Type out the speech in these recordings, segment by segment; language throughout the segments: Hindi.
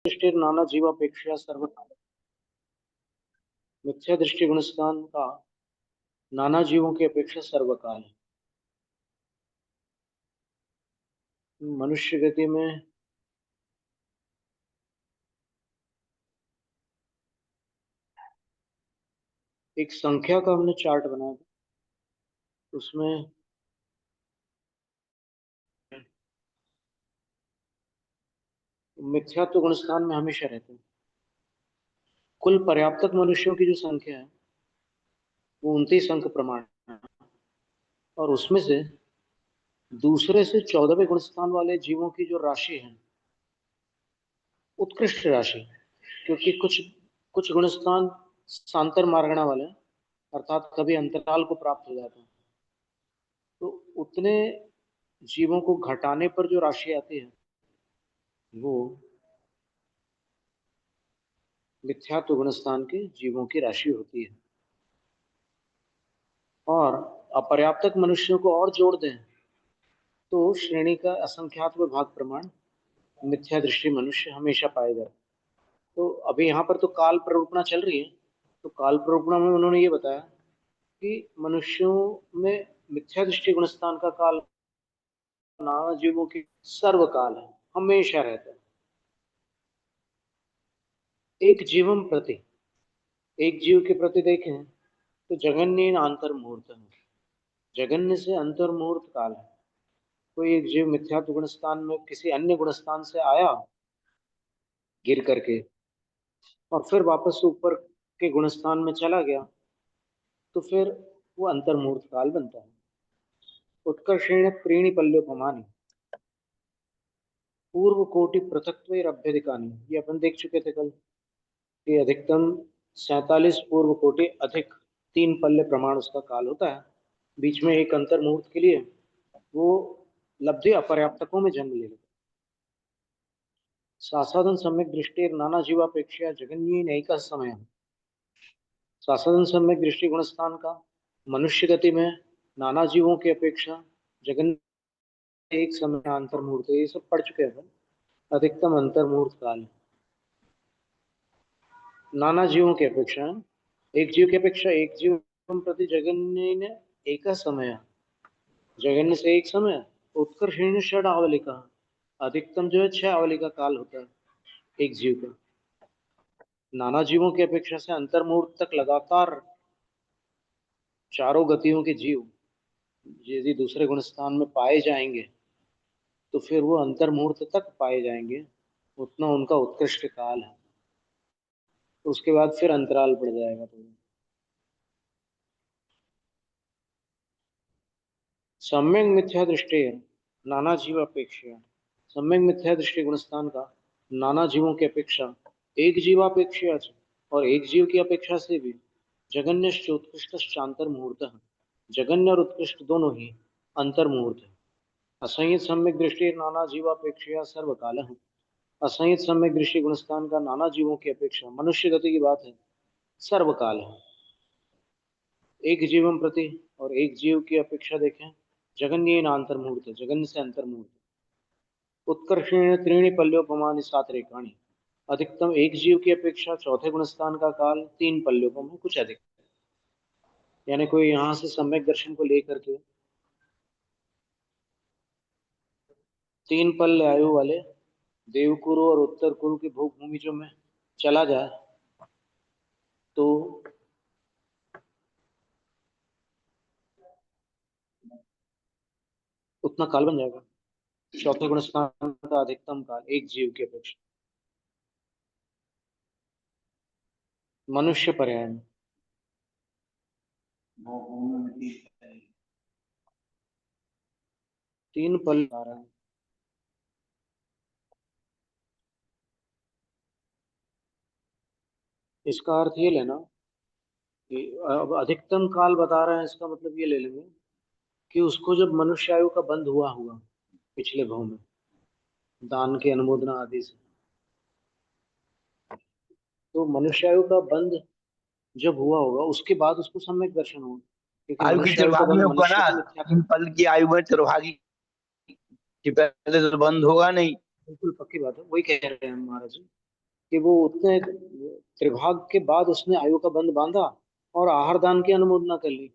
दृष्टि नाना जीवापेक्षा सर्वकाल। मिथ्या दृष्टि गुणस्थान का नाना जीवों की अपेक्षा सर्वकाल है। मनुष्य गति में एक संख्या का हमने चार्ट बनाया था, उसमें मिथ्यात्व गुणस्थान में हमेशा रहते हैं। कुल पर्याप्तक मनुष्यों की जो संख्या है वो 29 अंक प्रमाण है, और उसमें से दूसरे से 14वें गुणस्थान वाले जीवों की जो राशि है उत्कृष्ट राशि, क्योंकि कुछ कुछ गुणस्थान सांतर मार्गणा वाले, अर्थात कभी अंतराल को प्राप्त हो जाते हैं, तो उतने जीवों को घटाने पर जो राशि आती है वो मिथ्यात्व गुणस्थान के जीवों की राशि होती है। और अपर्याप्तक मनुष्यों को और जोड़ दें तो श्रेणी का असंख्यात्व भाग प्रमाण मिथ्या दृष्टि मनुष्य हमेशा पाएगा। तो अभी यहाँ पर तो काल प्ररूपणा चल रही है, तो काल प्ररूपणा में उन्होंने ये बताया कि मनुष्यों में मिथ्या दृष्टि गुणस्थान का काल नाना जीवों की सर्वकाल है, हमेशा रहता है। एक जीवम प्रति, एक जीव के प्रति देखें तो जगन्य अंतर मुहूर्त है, जगन्य से अंतर मुहूर्त काल है। कोई एक जीव मिथ्यात्व गुणस्थान में किसी अन्य गुणस्थान से आया गिर करके और फिर वापस ऊपर के गुणस्थान में चला गया, तो फिर वो अंतर मुहूर्त काल बनता है। उत्कर्षेण प्रीणि पल्योपमानी पूर्व कोटि पृथक्त्व अभ्यधिकानी, ये अपन देख चुके थे कल कि अधिकतम 47 पूर्व कोटि अधिक 3 पल्य प्रमाण उसका काल होता है। बीच में एक अंतर मुहूर्त के लिए वो लब्धि अपर्याप्तकों में जन्म ले लेता। सासाधन सम्यक दृष्टि नाना जीवापेक्षा जगन्य नैका समय, सासाधन सम्यक दृष्टि गुणस्थान का मनुष्य गति में नाना जीवों की अपेक्षा जगन्य एक समय अंतर मुहूर्त, ये सब पढ़ चुके हैं। अधिकतम अंतर मुहूर्त काल नाना जीवों की अपेक्षा, एक जीव की अपेक्षा एक जीव प्रति जगन्य ने एक समय, जगन्य से एक समय उत्कर्षण षड आवली का अधिकतम जो है 6 आवली का काल होता है एक जीव का। नाना जीवों की अपेक्षा से अंतर मुहूर्त तक लगातार चारों गतियों के जीव यदि दूसरे गुणस्थान में पाए जाएंगे तो फिर वो अंतर मुहूर्त तक पाए जाएंगे, उतना उनका उत्कृष्ट काल है। तो उसके बाद फिर अंतराल पड़ जाएगा। तो सम्यक मिथ्या दृष्टि नाना जीव अपेक्षा, सम्यक मिथ्या दृष्टि गुणस्थान का नाना जीवों की अपेक्षा एक जीवापेक्षा और एक जीव की अपेक्षा से भी जगन्य उत्कृष्ट शांतर मुहूर्त है। जगन्य और उत्कृष्ट दोनों ही अंतर मुहूर्त है। असंयत सम्यक दृष्टि नाना जीवापेक्षा सर्वकाल है। असंयत सम्यक दृष्टि गुणस्थान का नाना जीवों की अपेक्षा मनुष्य गति की बात है सर्वकाल है। एक जीवम प्रति और एक जीव की अपेक्षा देखें जगन्य अंतर मुहूर्त है, जगन्य से अंतर मुहूर्त। उत्कर्षेण त्रीणि पल्योपमानि सात रेखाणी, अधिकतम एक जीव की अपेक्षा चौथे गुणस्थान का काल 3 पल्योपम है, कुछ अधिक। यानी कोई यहाँ से सम्यक दर्शन को लेकर के 3 पल्य आयु वाले देवकुरु और उत्तर कुरु की भोग भूमि जो में चला जाए तो उतना काल बन जाएगा, चौथे गुणस्थान का अधिकतम काल एक जीव की अपेक्षा। मनुष्य पर्याय में 3 पल आ रहा है। इसका अर्थ ये लेना कि अब अधिकतम काल बता रहे हैं, इसका मतलब ये ले लेंगे कि उसको जब मनुष्य आयु का बंध हुआ होगा पिछले भाव में दान के अनुमोदना आदि से, तो मनुष्य आयु का बंध जब हुआ होगा उसके बाद उसको सम्यक दर्शन होगा, क्योंकि आयु की मनुष्य आयु का चरभागी बंध में होगा मनुष्य ना, को मिथ्या। 3 पल की आयु में चरभागी की पहले तो बंद होगा नहीं। बिल्कुल पक्की बात है, वही कह रहे हैं महाराज जी। कि वो उतने त्रिभाग के बाद उसने आयु का बंध बांधा और आहार दान की अनुमोदना कर ली,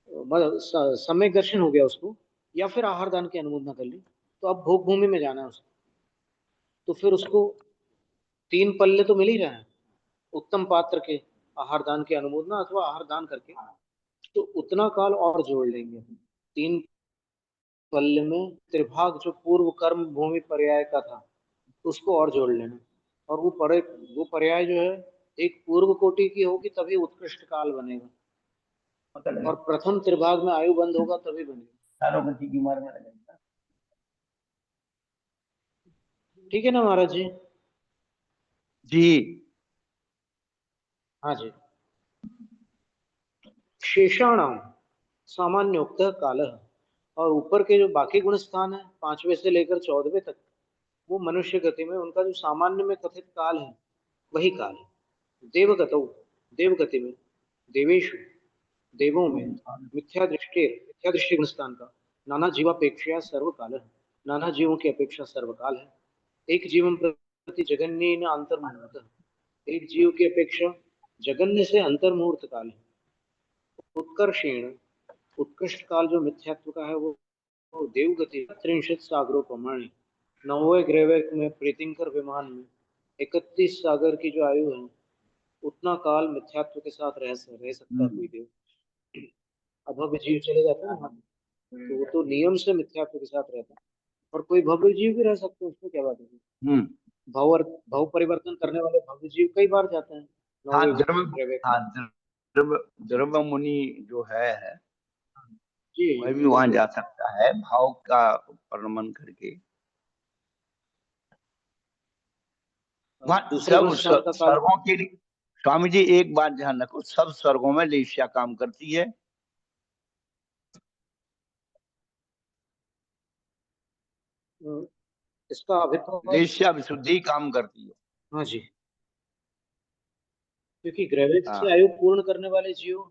मतलब सम्यक दर्शन हो गया उसको, या फिर आहार दान की अनुमोदना कर ली, तो अब भोग भूमि में जाना है उसको। तो फिर उसको 3 पल्ले तो मिल ही रहे हैं उत्तम पात्र के, आहार दान की अनुमोदना अथवा आहार दान करके, तो उतना काल और जोड़ लेंगे। 3 पल्ले में त्रिभाग जो पूर्व कर्म भूमि पर्याय का था उसको और जोड़ लेना, और वो पर्याय जो है एक पूर्व कोटि की होगी तभी उत्कृष्ट काल बनेगा, पता लगा और प्रथम त्रिभाग में आयु बंद होगा तभी बनेगा। सालों गति की उम्र में लगेगा। ठीक है ना महाराज जी? जी। हाँ जी। शेषाणाम सामान्योक्त काल, और ऊपर के जो बाकी गुण स्थान है 5वें से लेकर 14वें तक, वो मनुष्य गति में उनका जो सामान्य में कथित काल है वही काल है। देवगतौ, देवगति में, देवेशु, देवों में, मिथ्या दृष्टि गुण स्थान का नाना जीवापेक्षया सर्वकाल है, नाना जीवों की अपेक्षा सर्वकाल है। एक जीवन प्रति जगन्य अंतर्मुहूर्त, एक जीव की अपेक्षा जगन्य से अंतर्मुहूर्त काल है। उत्कर्षेण, उत्कृष्ट काल जो मिथ्यात्व का है वो देवगति 30 सागरों प्रमाणे, 9वें ग्रह में प्रीतिंकर विमान में 31 सागर की जो आयु है, उतना काल मिथ्यात्व के साथ रह सकता है कोई देव। अभव्य जीव चले जाते हैं ना, तो वो तो नियम से मिथ्यात्व के साथ रहता है, और कोई भव्य जीव भी रह सकते हैं, उसमें क्या बात है? हम्म। भाव परिवर्तन करने वाले भव्य जीव कई बार जाते हैं हाँ 9वें द्रव ग्रह हाँ में। द्रव द्रव मुनि जो है जी वह भी बिल्कुल वहां जा बिल्कुल। सकता है भाव का वर्णन करके। वहाँ दूसरे गुण स्थान का काल स्वर्गों के लिए स्वामी जी एक बात ध्यान रखो, सब स्वर्गों में लेस्या काम करती है। इसका अभिप्राय, लेस्या विशुद्धि काम करती है। हाँ जी, क्योंकि ग्रेविटी से हाँ आयु पूर्ण करने वाले जीव,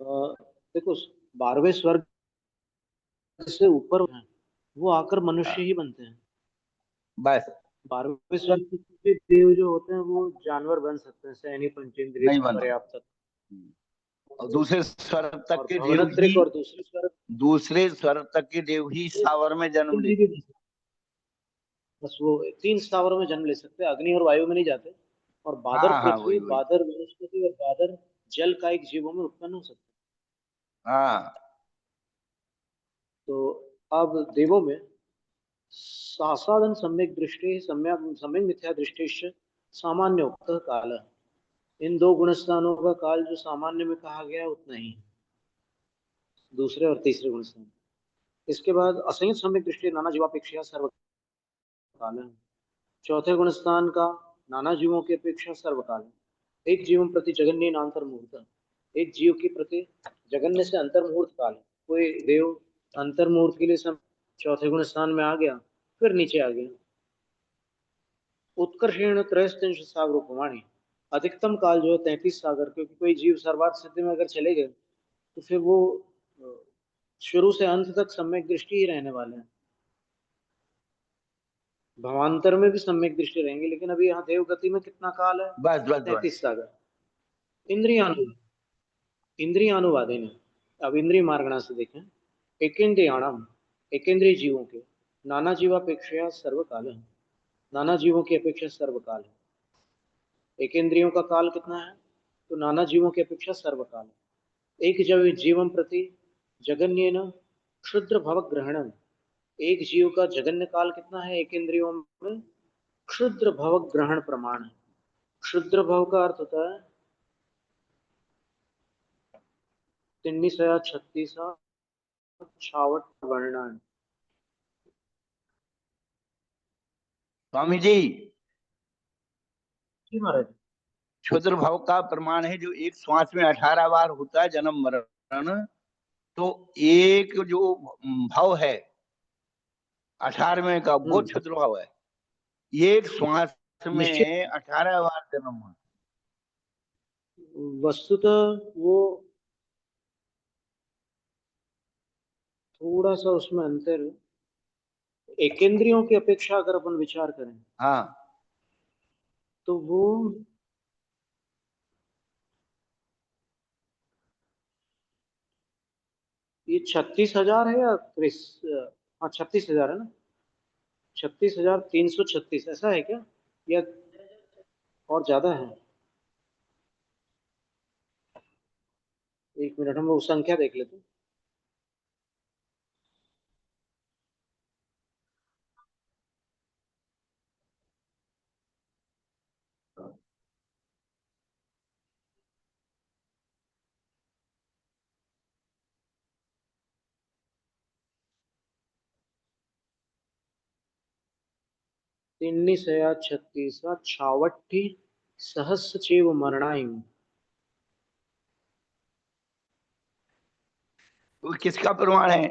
देखो 12वें स्वर्ग से ऊपर हैं, वो आकर मनुष्य हाँ ही बनते हैं। बस 12वें स्वर्ग के देव जो होते हैं वो जानवर बन सकते हैं, सैनी पंचेंद्रिय नहीं बन पर्याप्त तक। और दूसरे स्वर्ग तक और के देव ही भवनत्रिक और दूसरे स्वर्ग दूसरे स्वर्ग तक के देव ही सावर में जन्म भी लेते बन सकते हैं। बस वो 3 स्थावरों में जन्म ले सकते हैं, अग्नि और वायु में नहीं जाते। और हैं। बादर हाँ हाँ पृथ्वी, वही वही। बादर वनस्पति और बादर जल का एक जीवों में उत्पन्न हो सकते हैं। हाँ तो अब देवों में सासादन सम्यक दृष्टि, सम्यक सम्यक मिथ्या दृष्टि सामान्य उक्त काल, इन 2 गुणस्थानों का काल जो सामान्य में कहा गया है उतना ही है, दूसरे और तीसरे गुणस्थान। इसके बाद असंयत सम्यक दृष्टि नाना जीवापेक्षा सर्वकाल है। चौथे गुणस्थान का नाना जीवों की अपेक्षा सर्वकाल है। एक जीवन प्रति जगन्य अंतर मुहूर्त, एक जीव के प्रति जगन्य से अंतर मुहूर्त काल। कोई देव अंतर मुहूर्त के लिए चौथे गुण स्थान में आ गया, फिर नीचे आ गया। उत्कर्षेण 63 सागर उपमाणी, अधिकतम काल जो है 33 सागर, क्योंकि कोई जीव सर्वार्थ सिद्धि में अगर चले गए तो फिर वो अ, शुरू से अंत तक सम्यक दृष्टि ही रहने वाले हैं। भवांतर में भी सम्यक दृष्टि रहेंगे, लेकिन अभी यहाँ देव गति में कितना काल है? बस बस बस। 33 सागर। इंद्रियानु, इंद्रियानुवादे ने, अब इंद्रिय मार्गणा से देखें। एकेन्द्रियाणम, एकेंद्रिय जीवों के, नाना जीवापेक्षा सर्वकाल है, नाना जीवों की अपेक्षा सर्वकाल है। एकेंद्रियों का काल कितना है? तो नाना जीवों की अपेक्षा सर्वकाल है। एक जब जीवन प्रति जगन्य न क्षुद्र भव ग्रहणम, एक जीव का जगन्य काल कितना है एक इंद्रियों में? क्षुद्र भव ग्रहण प्रमाण है। क्षुद्र भव का अर्थ होता है 1936 छावट वर्णन। स्वामी जी जी महाराज। क्षुद्र भाव का प्रमाण है जो एक श्वास में 18 बार होता है जन्म मरण। तो एक जो भाव है 18वें का वो हम्म। क्षुद्र भाव है। एक श्वास निश्चित, में 18 बार जन्म हुआ। वस्तुतः वो थोड़ा सा उसमें अंतर है। एकेंद्रियों की अपेक्षा अगर अपन विचार करें हाँ तो वो ये 36,000 है या 30? हाँ 36,000 है ना, 36,336 ऐसा है क्या, या और ज्यादा है? एक मिनट हम वो संख्या देख लेते हैं। तिन्निसया छत्तीसा छावट्ठी सहस्रचेव मरणायुं। वो किसका प्रमाण है?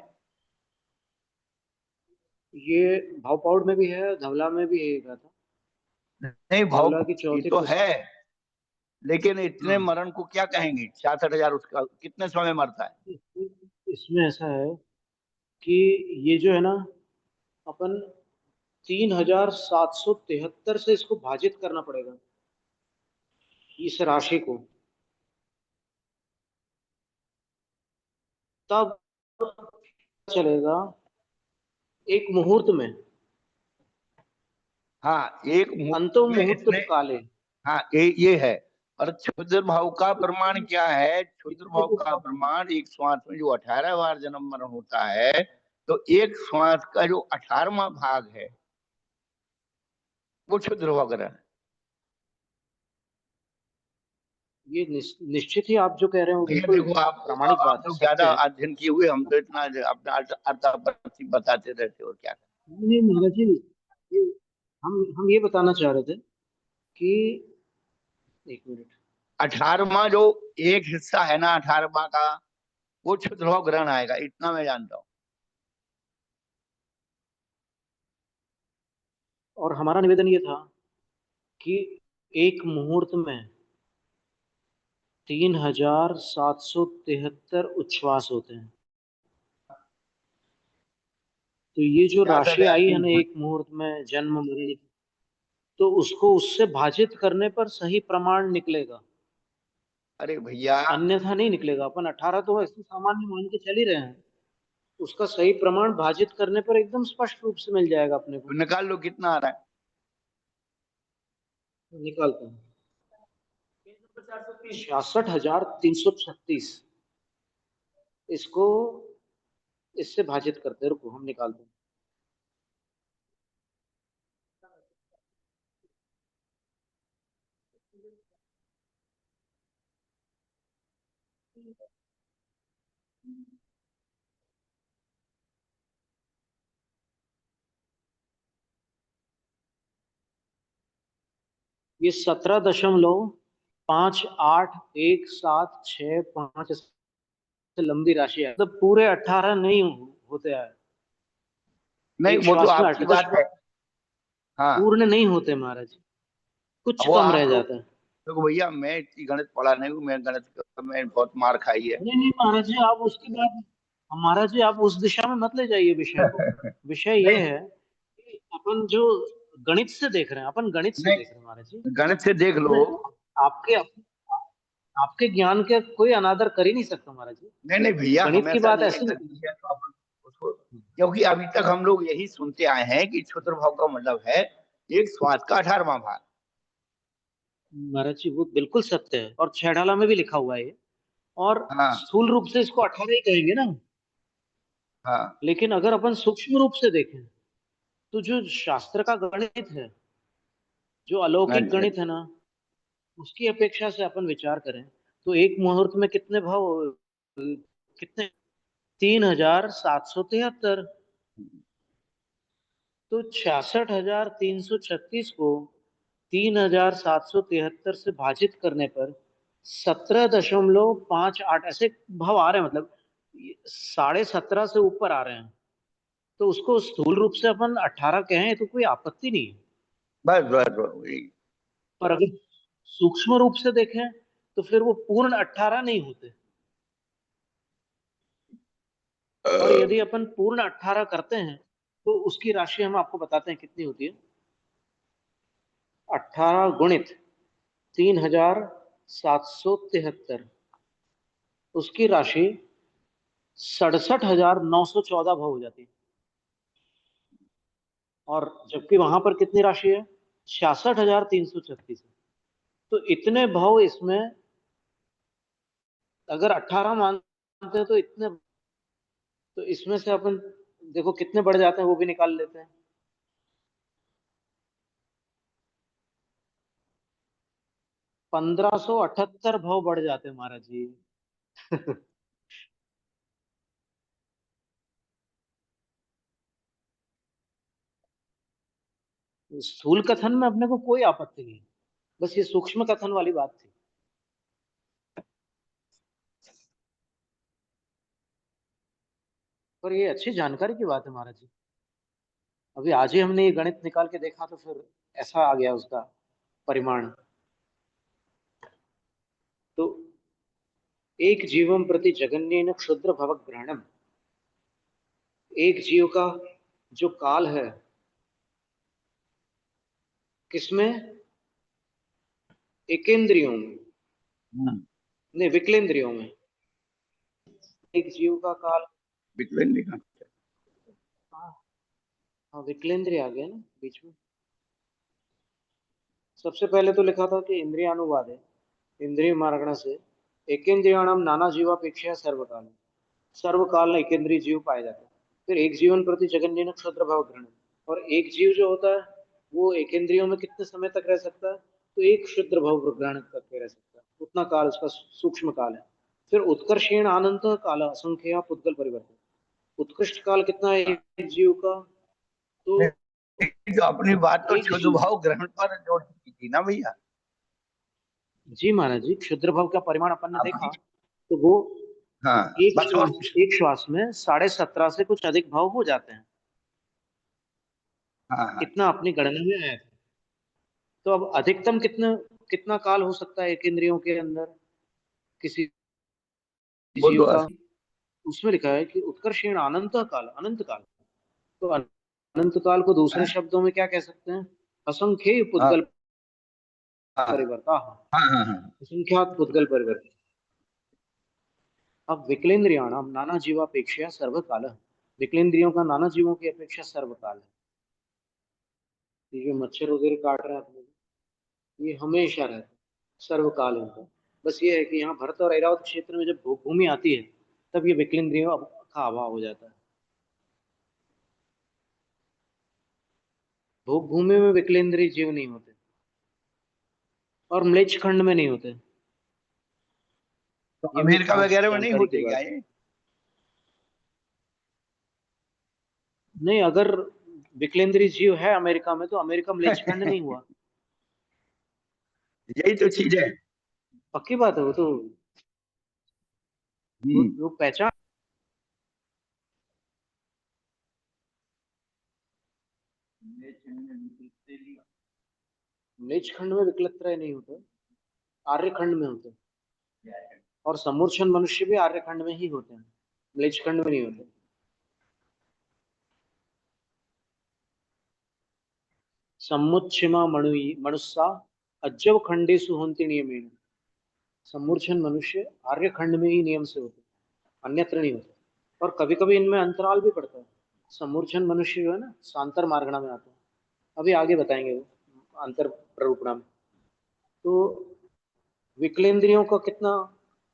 ये भावपाउड में भी है, धवला में भी है था। नहीं भाव, धवला की ये चौथी तो है, पुस्तक। लेकिन इतने हाँ, मरण को क्या कहेंगे? 66,000 उसका कितने समय में मरता है? इसमें ऐसा है कि ये जो है ना, अपन 3,773 से इसको भाजित करना पड़ेगा, इस राशि को, तब चलेगा एक मुहूर्त में, हाँ, एक अंतो मुहूर्त में मुहूर्त इतने। काले। हाँ, ये है। और क्षुद्र भाव का प्रमाण क्या है? क्षुद्र भाव का प्रमाण एक श्वास में जो 18 बार जन्म मरण होता है, तो एक श्वास का जो 18वां भाग है वो क्षुद्र भाव ग्रहण है। ये निश्चित ही आप जो कह रहे हो भैया बिल्कुल देखो, प्रामाणिक आप बात है, लोग सत्य ज्यादा है। अध्ययन किए हुए, हम तो इतना अपना अर्थापत्ति बताते रहते हो क्या। नहीं महाराज जी, हम ये बताना चाह रहे थे कि, एक मिनट। 18वां जो एक हिस्सा है ना 18वां का, वो क्षुद्र भाव ग्रहण आएगा, इतना मैं जानता हूँ। और हमारा निवेदन ये था कि एक मुहूर्त में 3,773 उच्छ्वास होते हैं। तो ये जो छियासठ राशि हजार आई है तीन ना एक मुहूर्त में जन्म मरण की, तो उसको उससे भाजित करने पर सही प्रमाण निकलेगा, अरे भैया, अन्यथा नहीं निकलेगा। अपन 18 तो ऐसे सामान्य मान के चल ही रहे हैं, उसका सही प्रमाण भाजित करने पर एकदम स्पष्ट रूप से मिल जाएगा अपने को। तो निकाल लो कितना आ रहा है। निकालते हैं। 66,336, इसको इससे भाजित करते हैं, रुको हम निकालते हैं। ये 17,58,1,7,6,5 लंबी राशि है, मतलब पूरे 18 नहीं होते हैं नहीं, एक वो तो श्वास में। आपकी अठ कुछ बात है। हाँ, पूर्ण नहीं होते महाराज, कुछ अब वो कम रह आप लोग, जाता है। देखो भैया, मैं इतनी गणित पढ़ा नहीं हूँ, मैं गणित में बहुत मार खाई है। नहीं नहीं महाराज जी, आप उसके बाद, महाराज जी आप उस दिशा में मत ले जाइए विषय को। विषय ये नहीं है कि अपन जो गणित से देख रहे हैं, अपन गणित से देख रहे हैं नहीं, महाराज जी। गणित से देख लो। इसमें आपके आपके ज्ञान के कोई अनादर कर ही नहीं सकता महाराज जी। नहीं नहीं भैया, गणित की हमेशा बात नहीं ऐसे ऐसा नहीं। नहीं है, तो आप उसको, क्योंकि अभी तक हम लोग यही सुनते आए हैं कि क्षुद्र भाव का मतलब है एक श्वास का 18वां भाग। महाराज जी वो बिल्कुल सत्य है, और छेड़ाला में भी लिखा हुआ है ये। और हाँ स्थूल रूप से इसको 18 ही कहेंगे ना, हाँ लेकिन अगर अपन सूक्ष्म रूप से देखें, तो जो शास्त्र का गणित है, जो हाँ अलौकिक जी, गणित है ना, उसकी अपेक्षा से अपन विचार करें, तो एक मुहूर्त में कितने भाव, कितने, 3,773। तो 66,336 को 3,773 से भाजित करने पर 17,58 ऐसे भाव आ रहे हैं, मतलब 17.5 से ऊपर आ रहे हैं। तो उसको स्थूल रूप से अपन 18 कहें तो कोई आपत्ति नहीं है। बस बस बस वही। पर अगर सूक्ष्म रूप से देखें, तो फिर वो पूर्ण 18 नहीं होते। और यदि अपन पूर्ण 18 करते हैं, तो उसकी राशि हम आपको बताते हैं कितनी होती है। 18 गुणित 3773, उसकी राशि 67,914 भाव हो जाती है। और जबकि वहां पर कितनी राशि है? 66,336। तो इतने भाव इसमें, अगर 18 मानते हैं तो इतने, तो इसमें से अपन देखो कितने बढ़ जाते हैं वो भी निकाल लेते हैं। 1578 भाव बढ़ जाते हैं महाराज जी। स्थूल कथन में अपने को कोई आपत्ति नहीं, बस ये सूक्ष्म कथन वाली बात थी। पर ये अच्छी जानकारी की बात है महाराज जी। अभी आज ही हमने ये गणित निकाल के देखा तो फिर ऐसा आ गया उसका परिमाण। तो एक जीवम प्रति जगन्येन क्षुद्र भवग्रहणम, एक जीव का जो काल है किसमें? एकेंद्रियों में, नहीं विकलेंद्रियों में। एक जीव का काल, विकलेंद्रिय का हाँ विकलेंद्रिय आ गया ना बीच में। सबसे पहले तो लिखा था कि इंद्रियानुवाद है, इंद्रिय मार्गण से एकेंद्रियाणाम नाना जीवापेक्षा सर्वकाल, सर्वकाल एकेंद्रीय जीव पाए जाते हैं। फिर एक जीवन प्रति जगन्य क्षुद्र भाव ग्रहण, और एक जीव जो होता है वो एकेंद्रियों में कितने समय तक रह सकता है? तो एक क्षुद्र भाव ग्रहण करके रह सकता है, उतना काल उसका सूक्ष्म काल है। फिर उत्कर्षेण आनंद काल असंख्या पुद्गल परिवर्तन, उत्कृष्ट काल कितना है एक जीव का? तो जो अपनी बात तो एक क्षुद्र जीव, भाव ग्रहण पर जोड़ की थी ना भैया। जी महाराज जी, क्षुद्र भाव का परिमाण अपन ने देखा, अपनी तो वो हाँ बस और एक श्वास में 17.5 से कुछ अधिक भाव हो जाते हैं, हाँ हाँ इतना अपनी गणना में आया था। तो अब अधिकतम कितना कितना काल हो सकता है एक इंद्रियों के अंदर किसी वो जीव तो का? उसमें लिखा है कि उत्कर्षेण अनंत काल, अनंत काल। तो अनंत काल को दूसरे हाँ शब्दों में क्या कह सकते हैं? असंख्य हाँ पुद्गल हाँ परिवर्ता, हाँ हाँ हाँ। असंख्यात पुद्गल परिवर्तन। अब विकलेंद्रियाणाम नाना जीवापेक्षा सर्वकाल, विकलेंद्रियों का नाना जीवों की अपेक्षा सर्वकाल है। ये जो मच्छर वगैरह काट रहे हैं अपने को, ये हमेशा रहता है, सर्वकाल होता। बस ये है कि यहाँ भरत और ऐरावत क्षेत्र में जब भूमि आती है तब ये विकलेंद्रियों का अभाव हो जाता है। भोग भूमि में विकलेंद्रीय जीव नहीं होते, और म्लेच्छ खंड में नहीं होते। तो ये भी अमेरिका खास वगैरह में नहीं जानकारी की होते क्या बात है। ये? नहीं, अगर विकलेंद्रीय जीव है अमेरिका में तो अमेरिका म्लेच्छ खंड नहीं हुआ। यही तो चीज है। पक्की बात है, वो तो वो हम्म। लोग पहचान। म्लेच्छ खंड में विकलत्रय नहीं होते, आर्य खंड में होते। और समूर्छन मनुष्य भी आर्य खंड में ही होते हैं, म्लेच्छ खंड में नहीं होते। समुच्छिमा मनुष्या अज्जव खंडेषु हन्ति नियमेन, समूर्छन मनुष्य आर्य खंड में ही नियम से होते, अन्यत्र नहीं होते। और कभी कभी इनमें अंतराल भी पड़ता है। समूर्छन मनुष्य जो है ना सांतर मार्गणा में आता है, अभी आगे बताएंगे वो अंतर प्ररूपणा में। तो विकलेंद्रियों का कितना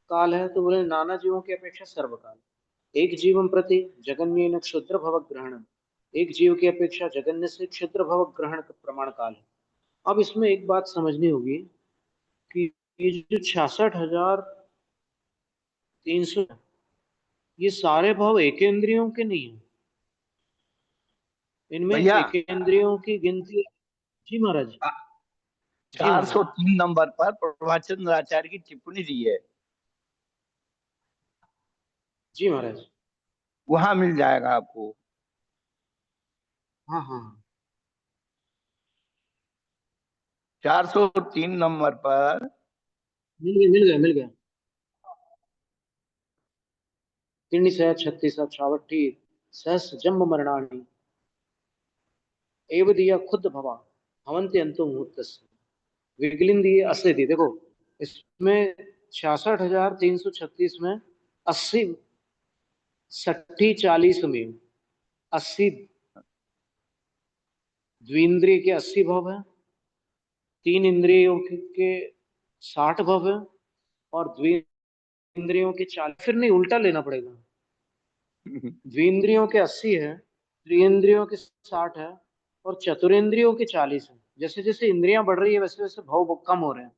काल है? तो बोले नाना जीवों की अपेक्षा सर्वकाल, एक जीवम प्रति जगन्य क्षुद्र भव ग्रहण, एक जीव की अपेक्षा जगन्य से क्षुद्र भव ग्रहण का प्रमाण काल है। अब इसमें एक बात समझनी होगी कि ये जो 66,300, ये सारे भाव एकेंद्रियों के नहीं है, इनमें भैया एकेंद्रियों की गिनती। जी महाराज, जी चार महाराज, सौ तीन नंबर पर प्रभाचंद्र आचार्य की टिप्पणी दी है, जी महाराज। वहां मिल जाएगा आपको। हाँ हाँ हाँ। 403 नंबर पर। मिल गया मिल गया मिल गया। तिण्णी सह छत्तीस छावट्ठी सहस जन्म मरणानी एव दिया खुद भवा भवंति अंतो मुहूर्तस्य। विगलिंदी असिधि, देखो इसमें 66,336 में 80 60 40 में 80 द्विंद्रिय के 80 भव है, 3 इंद्रियों के 60 भव है, और द्विंद्रियों के 40। फिर नहीं, उल्टा लेना पड़ेगा। द्विंद्रियों के 80 है, त्रिइंद्रियों के 60 है, और चतुरेंद्रियों के 40 है। जैसे जैसे इंद्रियां बढ़ रही है वैसे वैसे भव कम हो रहे हैं,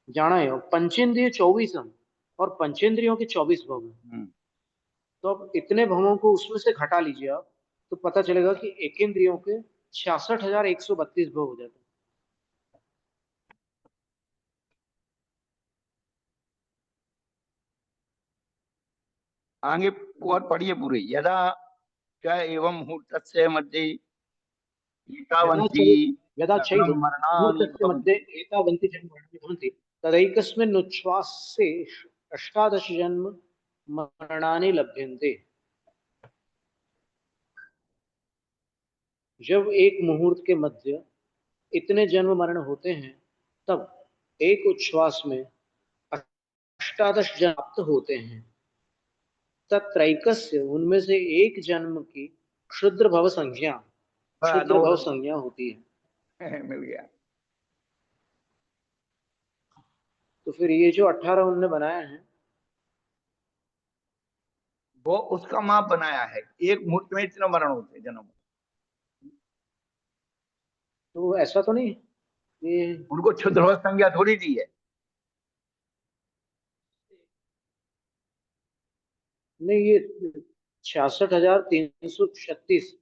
जाना है। पंचेंद्रिय 24 है, और पंचेंद्रियों के 24 भव है। तो अब इतने भवों को उसमें से घटा लीजिए आप, तो पता चलेगा कि एक इंद्रियों के 66,132 भव हो जाते हैं। आगे और पढ़िए पूरे। यदा क्या एवं मुहूर्तस्य मध्ये यदा एतावन्ति चै यदा चैव जन्म मरणानि मुहूर्तस्य मध्ये एतावन्ति जन्मानि भवन्ति तदैकस्मिन् उच्छ्वासे 18 जन्म मरणानि लभ्यन्ते। जब एक मुहूर्त के मध्य इतने जन्म मरण होते हैं, तब एक उच्छ्वास में 18 जन्म प्राप्त होते हैं। तत्रैकस्य, उनमें से एक जन्म की क्षुद्र भव संज्ञा होती है। मिल गया। तो फिर ये जो 18 उनने बनाया है, वो उसका माप बनाया है। एक मुहूर्त में इतने मरण होते जन्म। तो ऐसा तो नहीं ये उनको क्षुद्र संज्ञा थोड़ी दी है। नहीं, ये 66,336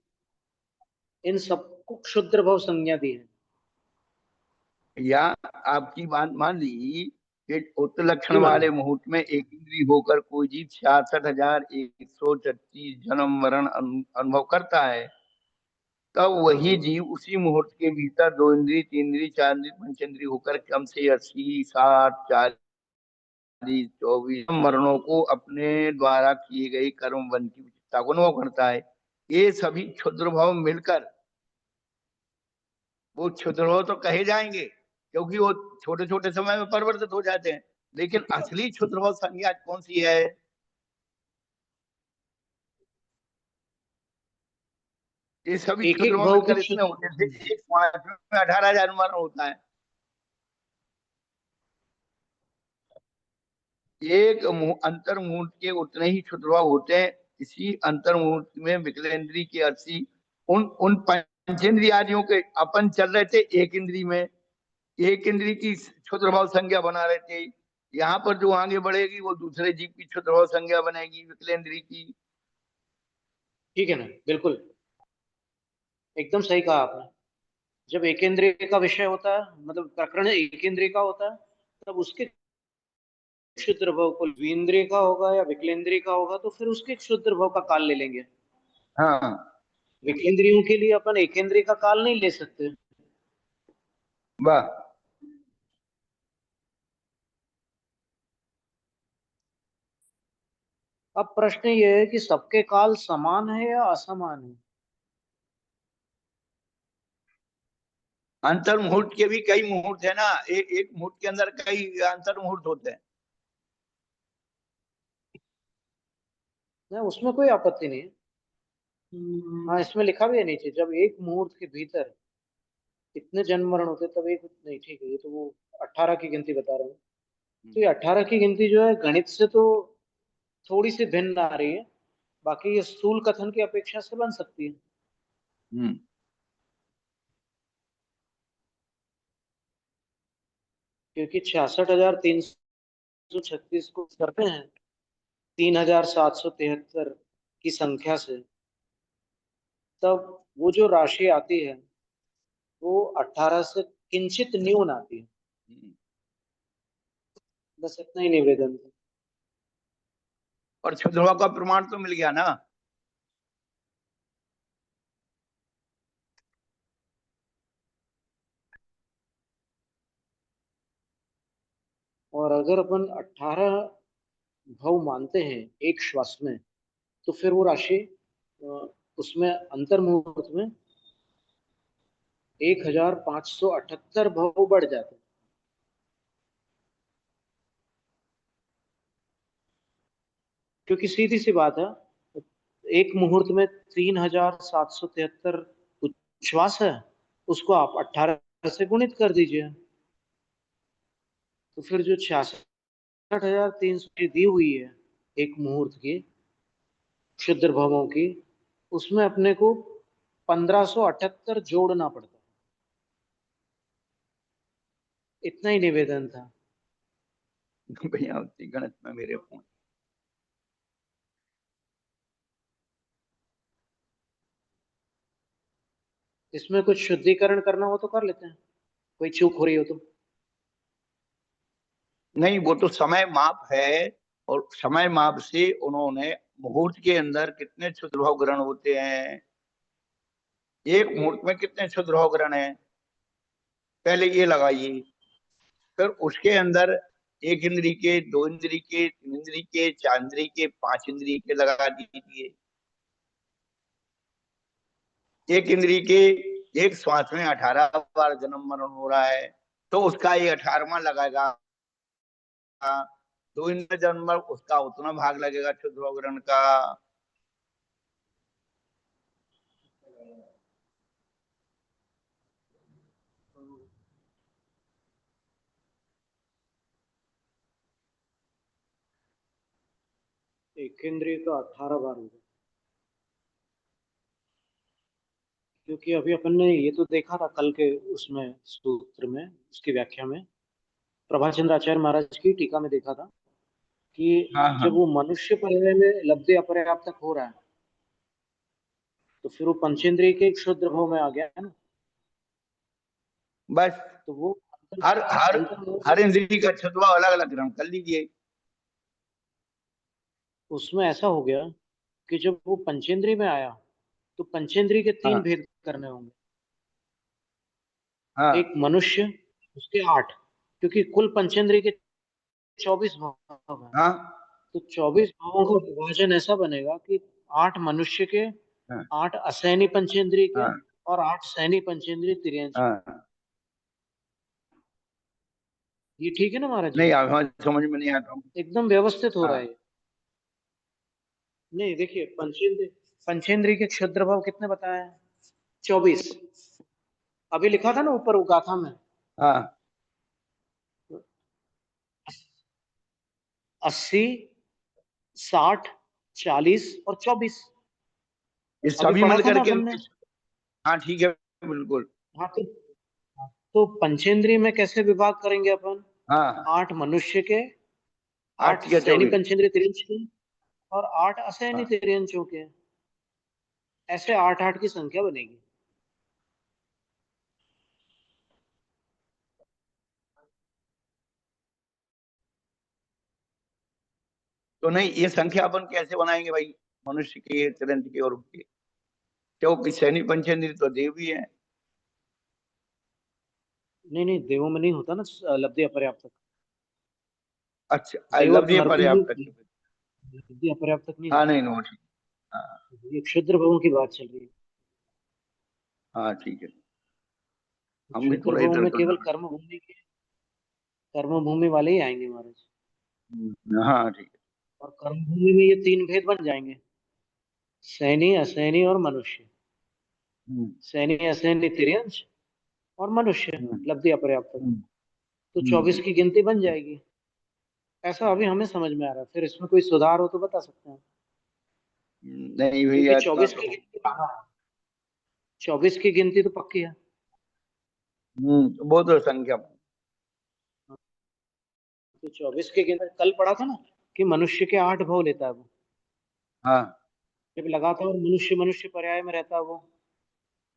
इन सबको क्षुद्र भव संज्ञा दी है। या आपकी बात मान ली कि उक्त लक्षण जी मान ली। वाले मुहूर्त में एक इंद्रिय होकर कोई जीव 66,136 जन्म मरण अनुभव करता है, तब वही जीव उसी मुहूर्त के भीतर 2 इंद्रिय, 3 इंद्रिय, 4 इंद्रिय, पंचेंद्रिय होकर कम से 80, 60, 40, 24 मरणों को अपने द्वारा किए गए कर्म वन की विचित्रता को अनुभव करता है। ये सभी क्षुद्र भाव मिलकर वो क्षुद्र भाव तो कहे जाएंगे, क्योंकि वो छोटे छोटे समय में परिवर्तित हो जाते हैं। लेकिन असली क्षुद्र भाव संज्ञा कौन सी है? ये सभी एक क्षुद्र एक भाव भाव की मिलकर इतने क्षुद्र होते थे। एक श्वास में 18,000 मरण होता है। एक अंतर मुहूर्त के उतने ही क्षुद्र भाव होते हैं। इसी अंतर मुहूर्त में विकलेंद्री के 80 उन पंचेंद्रिय आदियों के अपन चल रहे थे एक इंद्री में, एक इंद्री की क्षुद्र भाव संज्ञा बना रहे थे। यहाँ पर जो आगे बढ़ेगी वो दूसरे जीव की क्षुद्र भाव संज्ञा बनेगी विकलेंद्री की। ठीक है ना, बिल्कुल एकदम सही कहा आपने। जब एकेंद्रिय का विषय होता है, मतलब प्रकरण एकेंद्रिय का होता है, तब उसके क्षुद्र भव को द्विंद्रिय का होगा या विकलेंद्रिय का होगा, तो फिर उसके क्षुद्र भव का काल ले लेंगे। हाँ, विकेंद्रियों के लिए अपन एकेंद्रिय का काल नहीं ले सकते। वाह। अब प्रश्न ये है कि सबके काल समान है या असमान है। अंतर मुहूर्त के भी कई मुहूर्त है ना। एक मुहूर्त के अंदर कई अंतर मुहूर्त होते हैं। नहीं, उसमें कोई आपत्ति नहीं है। हाँ, इसमें लिखा भी है नीचे, जब एक मुहूर्त के भीतर इतने जन्म मरण होते तब एक नहीं, ठीक है, ये तो वो 18 की गिनती बता रहे हैं। तो ये 18 की गिनती जो है गणित से तो थोड़ी सी भिन्न आ रही है, बाकी ये स्थूल कथन की अपेक्षा से बन सकती है। हम्म। क्योंकि 66,336 को करते हैं 3,773 की संख्या से, तब वो जो राशि आती है वो 18 से किंचित न्यून आती है। बस इतना ही निवेदन था। और क्षुद्रभाव का प्रमाण तो मिल गया ना। और अगर अपन 18 भाव मानते हैं एक श्वास में, तो फिर वो राशि उसमें अंतर मुहूर्त में 1578 भाव बढ़ जाते हैं। क्योंकि सीधी सी बात है, एक मुहूर्त में 3773 उच्छ्वास है, उसको आप 18 से गुणित कर दीजिए, तो फिर जो 66,300 दी हुई है एक मुहूर्त की क्षुद्र भवों की, उसमें अपने को 1578 जोड़ना पड़ता है। इतना ही निवेदन था। भैया उतनी गणित में मेरे फोन इसमें कुछ शुद्धिकरण करना हो तो कर लेते हैं, कोई चूक हो रही हो तो। नहीं, वो तो समय माप है, और समय माप से उन्होंने मुहूर्त के अंदर कितने क्षुद्रभाव ग्रहण होते हैं, एक मुहूर्त में कितने क्षुद्रभाव ग्रहण है, पहले ये लगाइए। फिर उसके अंदर एक इंद्री के, दो इंद्री के, तीन इंद्री के, चार इंद्री के, पांच इंद्री के लगा दीजिए। एक इंद्री के एक श्वास में 18 बार जन्म मरण हो रहा है, तो उसका ये 18वां लगेगा। दो इंद्र जन्म मरण, उसका उतना भाग लगेगा क्षुद्रभाव ग्रहण का। एक इंद्रिय का 18 बार होगा, क्योंकि अभी अपन ने ये तो देखा था कल के उसमें सूत्र में, उसकी व्याख्या में, प्रभाचंद्र आचार्य महाराज की टीका में देखा था कि हाँ जब हाँ, वो मनुष्य पर्याय में लब्धि अपर्याप्तक हो रहा है, तो फिर वो पंचेंद्रिय के क्षुद्र भाव में आ गया है ना। बस तो वो हर हर अंतर हर इंद्री का क्षुद्रभाव अलग अलग ग्रहण कर लीजिए। उसमें ऐसा हो गया कि जब वो पंचेंद्रिय में आया, तो पंचेंद्रिय के 3 हाँ भेद करने होंगे। एक हाँ मनुष्य, उसके 8, क्योंकि कुल पंचेंद्रिय के 24 भाव हैं। हाँ तो 24 भावों का विभाजन ऐसा बनेगा कि 8 मनुष्य के, हाँ 8 असैनी पंचेंद्रिय के, हाँ और 8 सैनी पंचेंद्रिय तिर्यंश के। हाँ। ये ठीक है ना महाराज जी? नहीं, हमारी समझ में नहीं आता। एकदम व्यवस्थित हो रहा है हाँ, ये। नहीं देखिए, पंचेंद्रिय, पंचेंद्रिय के क्षुद्र भाव कितने बताए हैं? 24। अभी लिखा था ना ऊपर वो गाथा में, हाँ, 80, 60, 40 और 24। ये अभी सभी पढ़ा मिल था ना करके। अपन ने। हाँ ठीक है, बिल्कुल। हाँ, तो पंचेंद्रिय में कैसे विभाग करेंगे अपन? हाँ, 8 मनुष्य के, 8 8 या सैनी 24। पंचेंद्रिय तिर्यंश के, और 8 असैनी हाँ, तिर्यंशों के। ऐसे 8 8 की संख्या बनेगी। तो नहीं, ये संख्या अपन कैसे बनाएंगे भाई, मनुष्य के, तिरंत के और उनके, क्योंकि सैनिक पंचेंद्र तो देव भी है। नहीं नहीं, देवों में नहीं होता ना लब्धि अपर्याप्त। अच्छा, देव और लब्धि नरकों में पर्याप्त तक। लब्धि अपर्याप्त नहीं हाँ होता। नहीं, नो ठीक। हाँ ये क्षुद्र भवों की बात चल रही है। हाँ, ठीक है। हम भी क्षुद्र थोड़ा भवों इधर में उधर केवल ना। कर्म भूमि के, कर्म भूमि वाले ही आएंगे महाराज। हाँ ठीक है। और कर्म भूमि में ये 3 भेद बन जाएंगे, सैनी, असैनी और मनुष्य। हम्म, सैनी, असैनी तिर्यंश, और मनुष्य हम्म, लब्धि अपर्याप्त। हम्म, तो हम्म। 24 की गिनती बन जाएगी। ऐसा अभी हमें समझ में आ रहा है, फिर इसमें कोई सुधार हो तो बता सकते हैं। नहीं क्योंकि भैया, इतना 24 की तो। गिनती, हाँ, 24 की गिनती तो पक्की है। बहुत संख्या। तो 24 की गिनती कल पढ़ा था ना, कि मनुष्य के 8 भाव लेता है वो। हाँ। जब लगातार मनुष्य मनुष्य पर्याय में रहता है वो,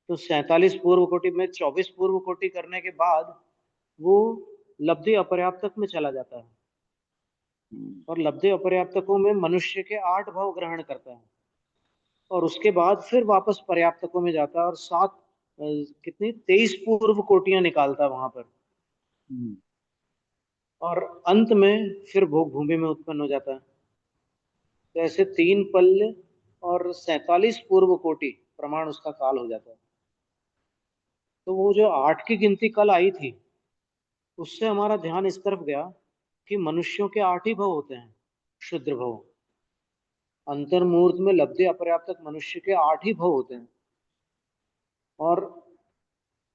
तो 47 पूर्व कोटि में 24 पूर्व कोटि करने के बाद वो लब्धि अपर्याप्तक में चला जाता है। हम्म, और लब्धि अपर्याप्तकों में मनुष्य के 8 भाव ग्रहण करता है, और उसके बाद फिर वापस पर्याप्तकों में जाता है, और 7, कितनी 23 पूर्व कोटियां निकालता है वहां पर। हम्म, और अंत में फिर भोग भूमि में उत्पन्न हो जाता है। तो ऐसे 3 पल्ल और 47 पूर्व कोटि प्रमाण उसका काल हो जाता है। तो वो जो 8 की गिनती कल आई थी, उससे हमारा ध्यान इस तरफ गया कि मनुष्यों के 8 ही भव होते हैं, क्षुद्र भव। अंतर्मूर्त में लब्धि अपर्याप्तक मनुष्य के 8 ही भव होते हैं। और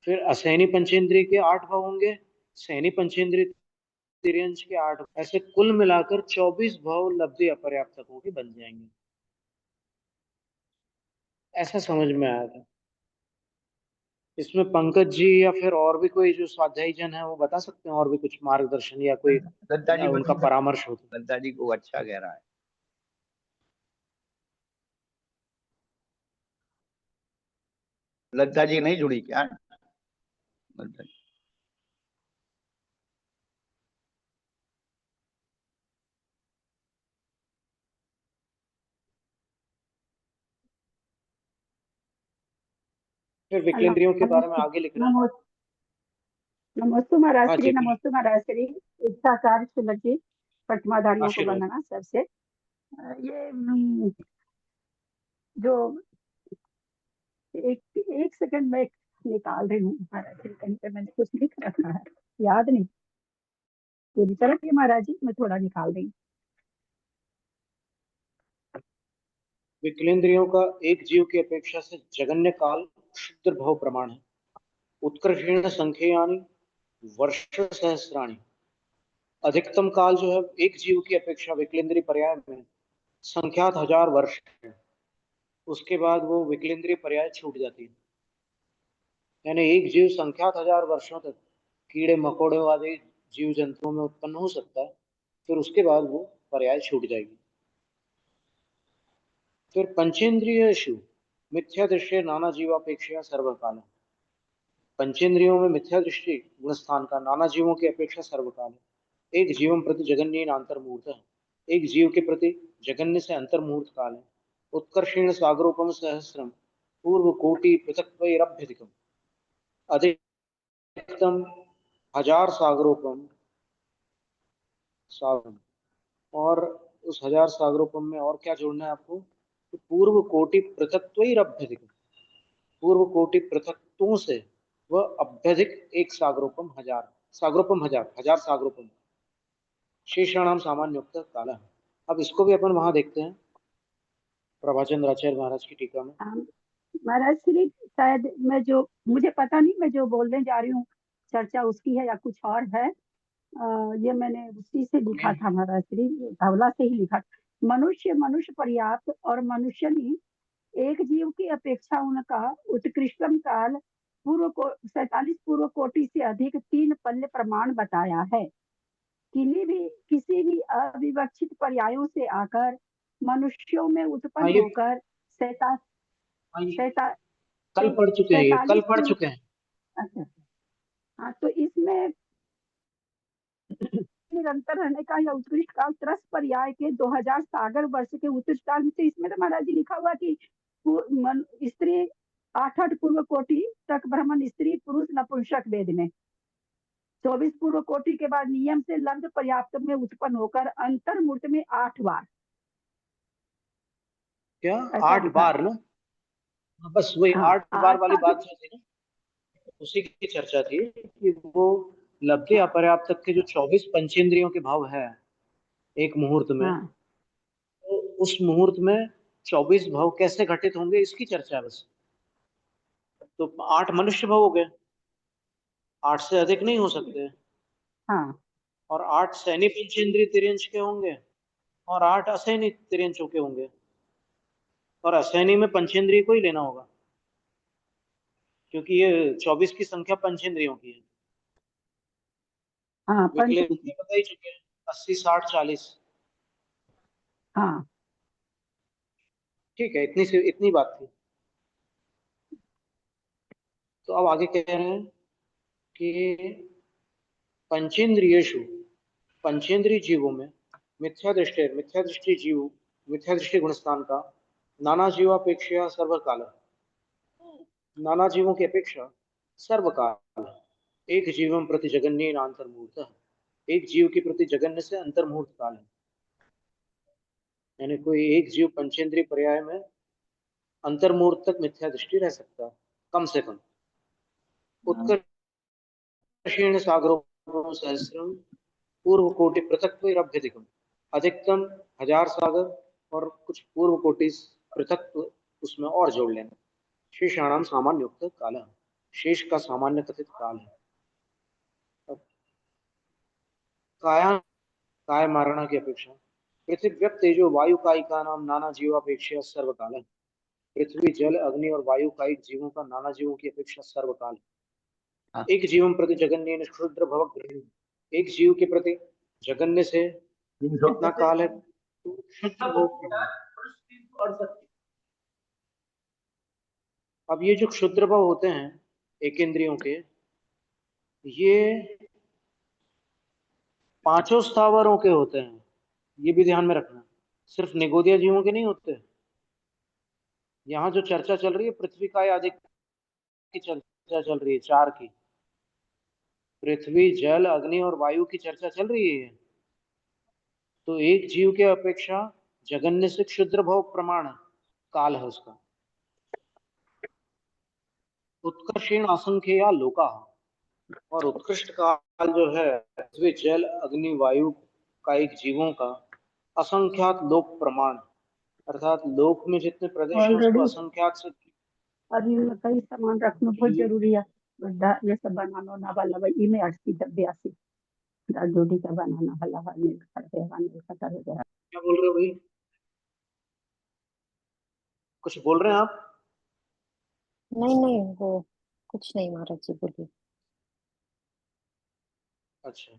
फिर असैनी पंचेंद्रिय के 8 भव होंगे, सैनी पंचेंद्रिय तिर्यंश के 8, ऐसे कुल मिलाकर 24 भव लब्धि अपर्याप्तकों के बन जाएंगे। ऐसा समझ में आया था। इसमें पंकज जी या फिर और भी कोई जो स्वाध्यायी जन है वो बता सकते हैं, और भी कुछ मार्गदर्शन या कोई लता जी उनका परामर्श हो तो। लता जी को अच्छा कह रहा है। लता जी नहीं जुड़ी क्या? लता जी। फिर हेलो, विकलेंद्रियों के बारे में आगे लिख रहे हैं। नमोस्तु महाराज हाँ श्री, जी, बोलिए। नमोस्तु महाराज श्री। इच्छाचार सुलभ जी, पटमाधारियों को आशीर्वाद। वंदना सबसे। ये जो एक एक सेकंड में निकाल रही हूँ महाराज श्री, कहीं पे मैंने कुछ लिख रखा है, याद नहीं पूरी तरह से महाराज जी, मैं थोड़ा निकाल रही हूँ। विकलेंद्रियों का एक जीव की अपेक्षा से जगन्य काल क्षुद्र भव प्रमाण है। उत्कर्षेण संख्यानि वर्ष सहस्राणि। अधिकतम काल जो है एक जीव की अपेक्षा विकलेंद्रीय पर्याय में संख्यात 1000 वर्ष है। उसके बाद वो विकलेंद्रीय पर्याय छूट जाती है। यानी एक जीव संख्यात 1000 वर्षों तक कीड़े मकोड़े आदि जीव जंतुओं में उत्पन्न हो सकता है, फिर उसके बाद वो पर्याय छूट जाएगी। फिर पंचेंद्रियेषु मिथ्या दृष्टि नाना जीवापेक्षा सर्वकाल है। पंचेंद्रियों में मिथ्या दृष्टि गुणस्थान का नाना जीवों की अपेक्षा सर्वकाल है। एक जीवम प्रति जगन्य अंतर्मुहूर्त है। एक जीव के प्रति जगन्य से अंतर्मुहूर्त काल है। उत्कर्षेण सागरोपम सहस्रम पूर्व कोटि पृथक्त्वैरभ्यधिकम। अधिकतम 1000 सागरोपम सागरम। और उस 1000 सागरोपम में और क्या जोड़ना है आपको? तो पूर्व कोटि पृथक्त्वैरभ्यधिकम। पूर्व कोटि पृथक्तों से वह अभ्यधिक एक सागरोपम 1000, सागरोपम 1000, 1000 सागरोपम शेषाणाम सामान्य युक्त काला है। अब इसको भी अपन वहां देखते हैं प्रभाचंद्र आचार्य महाराज की टीका में। महाराज श्री, शायद मैं जो, मुझे पता नहीं, मैं जो बोलने जा रही हूँ चर्चा उसकी है या कुछ और है। ये मैंने उसी से लिखा था महाराज श्री, धवला से ही लिखा था। मनुष्य मनुष्य पर्याप्त और मनुष्य ने एक जीव की अपेक्षा उनका उत्कृष्टम काल पूर्व को 47 पूर्व कोटि से अधिक 3 पल्ले प्रमाण बताया है। किसी भी अविवक्षित पर्यायों से आकर मनुष्यों में हाँ उत्पन्न ये होकर सैता हाँ, ये सैता कल पढ़ चुके हैं, ये कल 47 पढ़ पूर्व। चुके हैं। अच्छा, हाँ, तो इसमें निरंतर रहने का या उत्कृष्ट काल त्रस पर्याय के 2000 सागर वर्ष के उत्कृष्ट काल में से, इसमें तो महाराज जी लिखा हुआ कि स्त्री 8 पूर्व कोटि तक ब्राह्मण स्त्री पुरुष नपुंसक वेद में 24 पूर्व कोटि के बाद नियम से लब्ध पर्याप्त में उत्पन्न होकर अंतर्मूर्त में 8 बार, क्या ऐसा 8 लिखा है। बार ना? हाँ, बस वही हाँ, 8 बार 8 वाली बार। बात जो थी ना, उसी की चर्चा थी कि वो लब्धि हाँ, अपर्याप्त तक के जो 24 पंचेंद्रियों के भाव है एक मुहूर्त में, हाँ, तो उस मुहूर्त में 24 भाव कैसे घटित होंगे इसकी चर्चा है बस। तो 8 मनुष्य भाव हो गए, 8 से अधिक नहीं हो सकते। हाँ, और 8 सैनी पंचेंद्रिय तिर्यंश के होंगे, और 8 असैनी तिर्यंशों के होंगे। और असैनी में पंचेंद्रिय को ही लेना होगा, क्योंकि ये 24 की संख्या पंचेंद्रियों की है। हाँ, पंच। विकलेंद्रिय बता ही चुके हैं, 80 60 40। हाँ, ठीक है, इतनी बात थी। तो अब आगे कह रहे हैं कि पंचेंद्रियेषु, पंचेंद्रिय जीवों में मिथ्या दृष्टि जीव, मिथ्या दृष्टि गुणस्थान का नाना जीवापेक्षा सर्वकाल, नाना जीवों की अपेक्षा सर्वकाल। एक जीवम प्रति जगन्य अंतर्मुहूर्त, एक जीव के प्रति जगन्य से अंतर्मुहूर्त काल है। यानी कोई एक जीव पंचेंद्रिय पर्याय में अंतर्मुहूर्त तक मिथ्या दृष्टि रह सकता है, कम से कम। उत्कर्षेण सागरों सहस्रम पूर्व कोटि पृथक्त्वैरभ्यधिकम्। अधिकतम 1000 सागर और कुछ पूर्व कोटि पृथक्त्व उसमें और जोड़ लेना। शेषाणाम सामान्य युक्त काल, शेष का सामान्य कथित काल है। अब काया काय मारणा की अपेक्षा पृथ्व्यप तेजो वायु कायिका नाम नाना जीवापेक्षा सर्वकाल है। पृथ्वी जल अग्नि और वायु कायिक जीवों का नाना जीवों की अपेक्षा सर्वकाल हाँ। एक जीवन प्रति जगन्य क्षुद्र भवक गृहीण, एक जीव के प्रति जगन्य से कितना काल है? तो क्षुद्र भोग। अब ये जो क्षुद्र भव होते हैं एक इंद्रियों के, ये पांचों स्थावरों के होते हैं, ये भी ध्यान में रखना, सिर्फ निगोदिया जीवों के नहीं होते। यहाँ जो चर्चा चल रही है पृथ्वी काय आदि की चर्चा चल रही है, चार की, पृथ्वी जल अग्नि और वायु की चर्चा चल रही है। तो एक जीव के अपेक्षा जगन्य से क्षुद्र भव प्रमाण काल है उसका। उत्कर्षेण असंख्य या लोका, और उत्कृष्ट काल जो है पृथ्वी जल अग्नि वायु कायिक जीवों का असंख्यात लोक प्रमाण, अर्थात लोक में जितने प्रदेश हैं उसको ऑलरेडी असंख्यात से अभी में कई सामान रखना बहुत जरूरी है। गड्ढा ये सब बनाना ना वाला वही में 80 डब्बे 80 जोड़ी का बनाना वाला वाले खड़े वाले खतर हो गया। क्या बोल रहे हो भाई? कुछ बोल रहे हैं आप? नहीं नहीं, वो कुछ नहीं महाराज जी, बोलिए। अच्छा,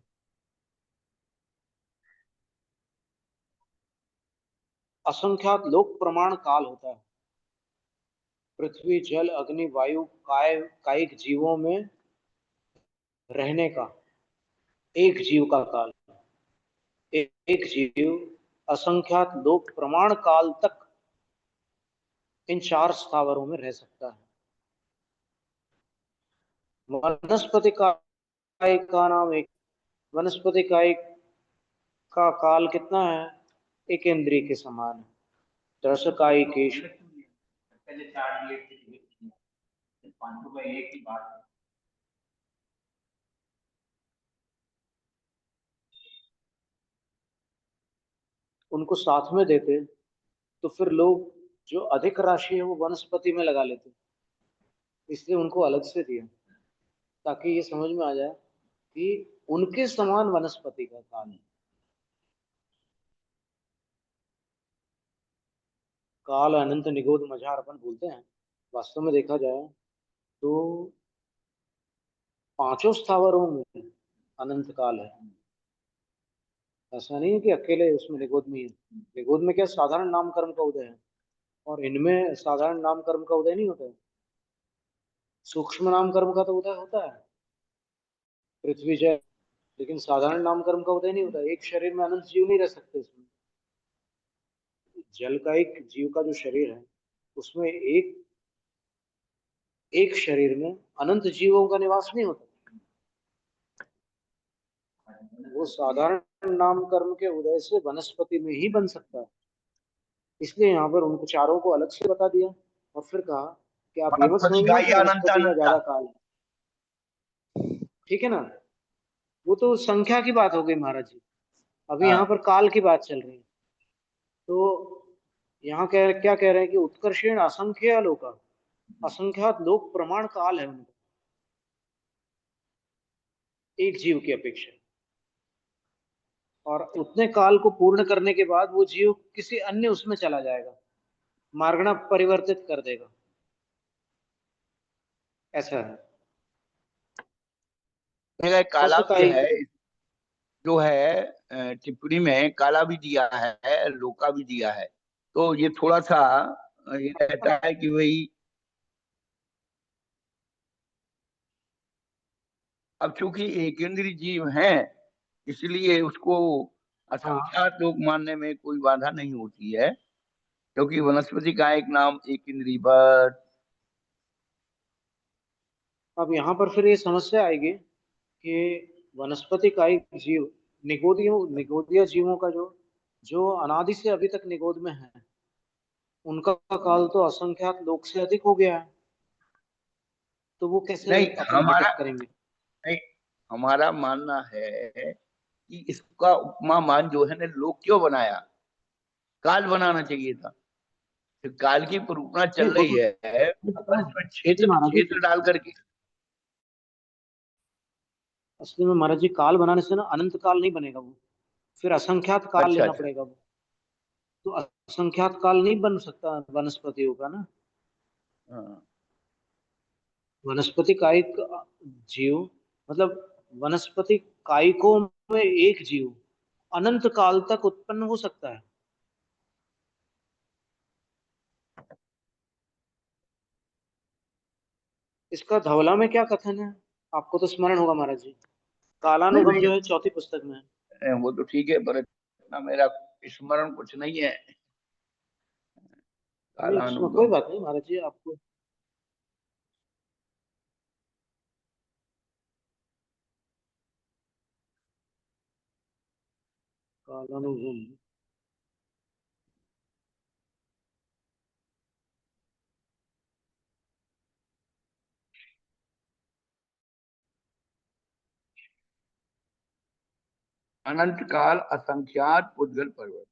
असंख्यात लोक प्रमाण काल होता है पृथ्वी जल अग्नि वायु कायिक जीवों में रहने का, एक जीव का काल। एक जीव असंख्यात लोक प्रमाण काल तक इन चार स्थावरों में रह सकता है। वनस्पति कायिक का नाम एक, वनस्पति कायिक का काल कितना है? एक इंद्रिय के समान है। रस कायिकेश उनको साथ में देते तो फिर लोग जो अधिक राशि है वो वनस्पति में लगा लेते, इसलिए उनको अलग से दिया ताकि ये समझ में आ जाए कि उनके समान वनस्पति का काल है। काल अनंत निगोद मझार अपन बोलते हैं, वास्तव में देखा जाए तो पांचों स्थावरों में अनंत काल है। ऐसा नहीं है कि अकेले उसमें निगोद में ही है। निगोद में क्या साधारण नाम कर्म का उदय है, और इनमें साधारण नाम कर्म का उदय नहीं होता है, सूक्ष्म नाम कर्म का तो उदय होता है पृथ्वी जय, लेकिन साधारण नाम कर्म का उदय नहीं होता। एक शरीर में अनंत जीव नहीं रह सकते। इसमें जल का एक जीव का जो शरीर है उसमें एक शरीर में अनंत जीवों का निवास नहीं होता। वो साधारण नाम कर्म के उदय से वनस्पति में ही बन सकता है। इसलिए यहाँ पर उनको चारों को अलग से बता दिया और फिर कहा कि आप ये मत वनस्पति समझना कि गाय अनंत वनस्पति का अनंत। ज्यादा काल है, ठीक है ना? वो तो संख्या की बात हो गई महाराज जी, अभी हाँ। यहाँ पर काल की बात चल रही है। तो यहाँ क्या कह रहे हैं कि उत्कर्षेण असंख्य लोका, असंख्यात लोक प्रमाण काल है उनका एक जीव की अपेक्षा, और उतने काल को पूर्ण करने के बाद वो जीव किसी अन्य उसमें चला जाएगा, मार्गणा परिवर्तित कर देगा, ऐसा है। मेरा काला सस्य भी काई है, जो है टिप्पणी में काला भी दिया है, लोका भी दिया है। तो ये थोड़ा सा ये रहता है कि भाई अब चूंकि एक इंद्रिय जीव है इसलिए उसको असंख्यात लोग मानने में कोई बाधा नहीं होती है, क्योंकि वनस्पति का एक नाम एक इंद्रिय पर। अब यहाँ पर फिर ये समस्या आएगी कि वनस्पति काई जीव निगोदिया जीवों का जो जो अनादि से अभी तक निगोद में है, उनका काल तो असंख्यात लोक से अधिक हो गया है। तो वो कैसे नहीं अपन हमारा डिटेक्ट करेंगे? नहीं, हमारा मानना है कि इसका उपमा मान जो है ना लोग क्यों बनाया, काल बनाना चाहिए था। तो काल की कल्पना नहीं चल वो रही तो है पता और है इसमें जी क्षेत्र महाराज जी। क्षेत्र डाल करके। असली में महाराज जी काल बनाने से ना अनंत काल नहीं बनेगा वो, फिर असंख्यात काल अच्छा लेना अच्छा। पड़ेगा वो। तो असंख्यात काल नहीं बन सकता वनस्पतियों का ना। हाँ। वनस्पति कायिक जीव, मतलब वनस्पति कायिकों में एक जीव अनंत काल तक उत्पन्न हो सकता है। इसका धवला में क्या कथन है, आपको तो स्मरण होगा महाराज जी। नहीं कालानुगम नहीं जो है चौथी पुस्तक में है। वो तो ठीक है, पर इतना मेरा स्मरण कुछ नहीं है। नहीं उसमें कोई कालानुगम। बात नहीं महाराज जी, आपको कालानुगम अनंत काल असंख्यात पुद्गल पर्वत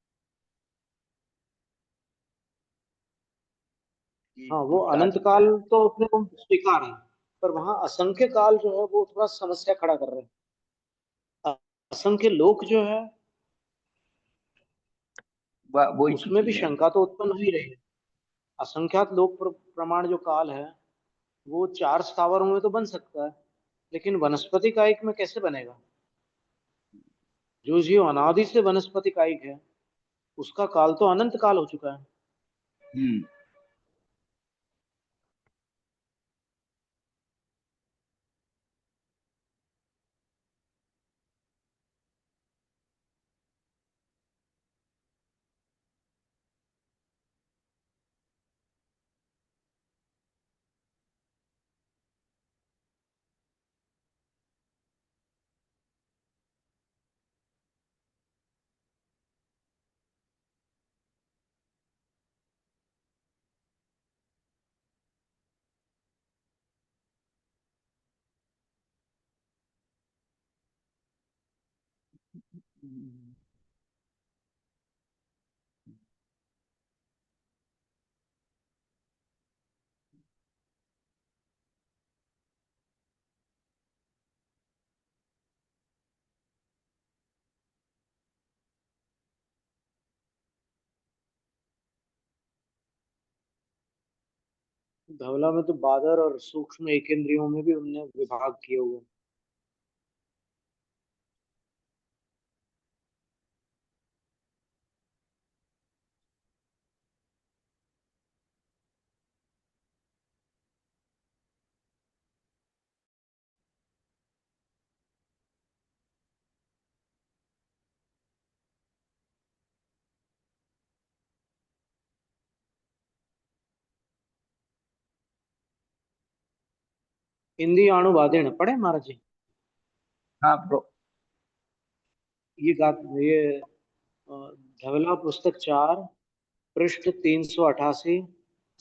की हाँ वो पूछताछ अनंत है। काल तो अपने को स्वीकार है, पर वहां असंख्य काल जो है वो थोड़ा समस्या खड़ा कर रहे हैं। असंख्य लोक जो है वही तो उसमें भी चीज है। शंका तो उत्पन्न हो ही रही है। असंख्यात लोक प्रमाण जो काल है वो चार स्थावरों में तो बन सकता है, लेकिन वनस्पति कायिक में कैसे बनेगा? जो जीव अनादि से वनस्पति कायिक है उसका काल तो अनंत काल हो चुका है। हम्म। धवला में तो बादर और सूक्ष्म एक इंद्रियों में भी उनने विभाग किए हुए हैं। इंद्रियाणुवादेन पढ़े महाराज जी? हाँ ये धवला पुस्तक 4 पृष्ठ 388,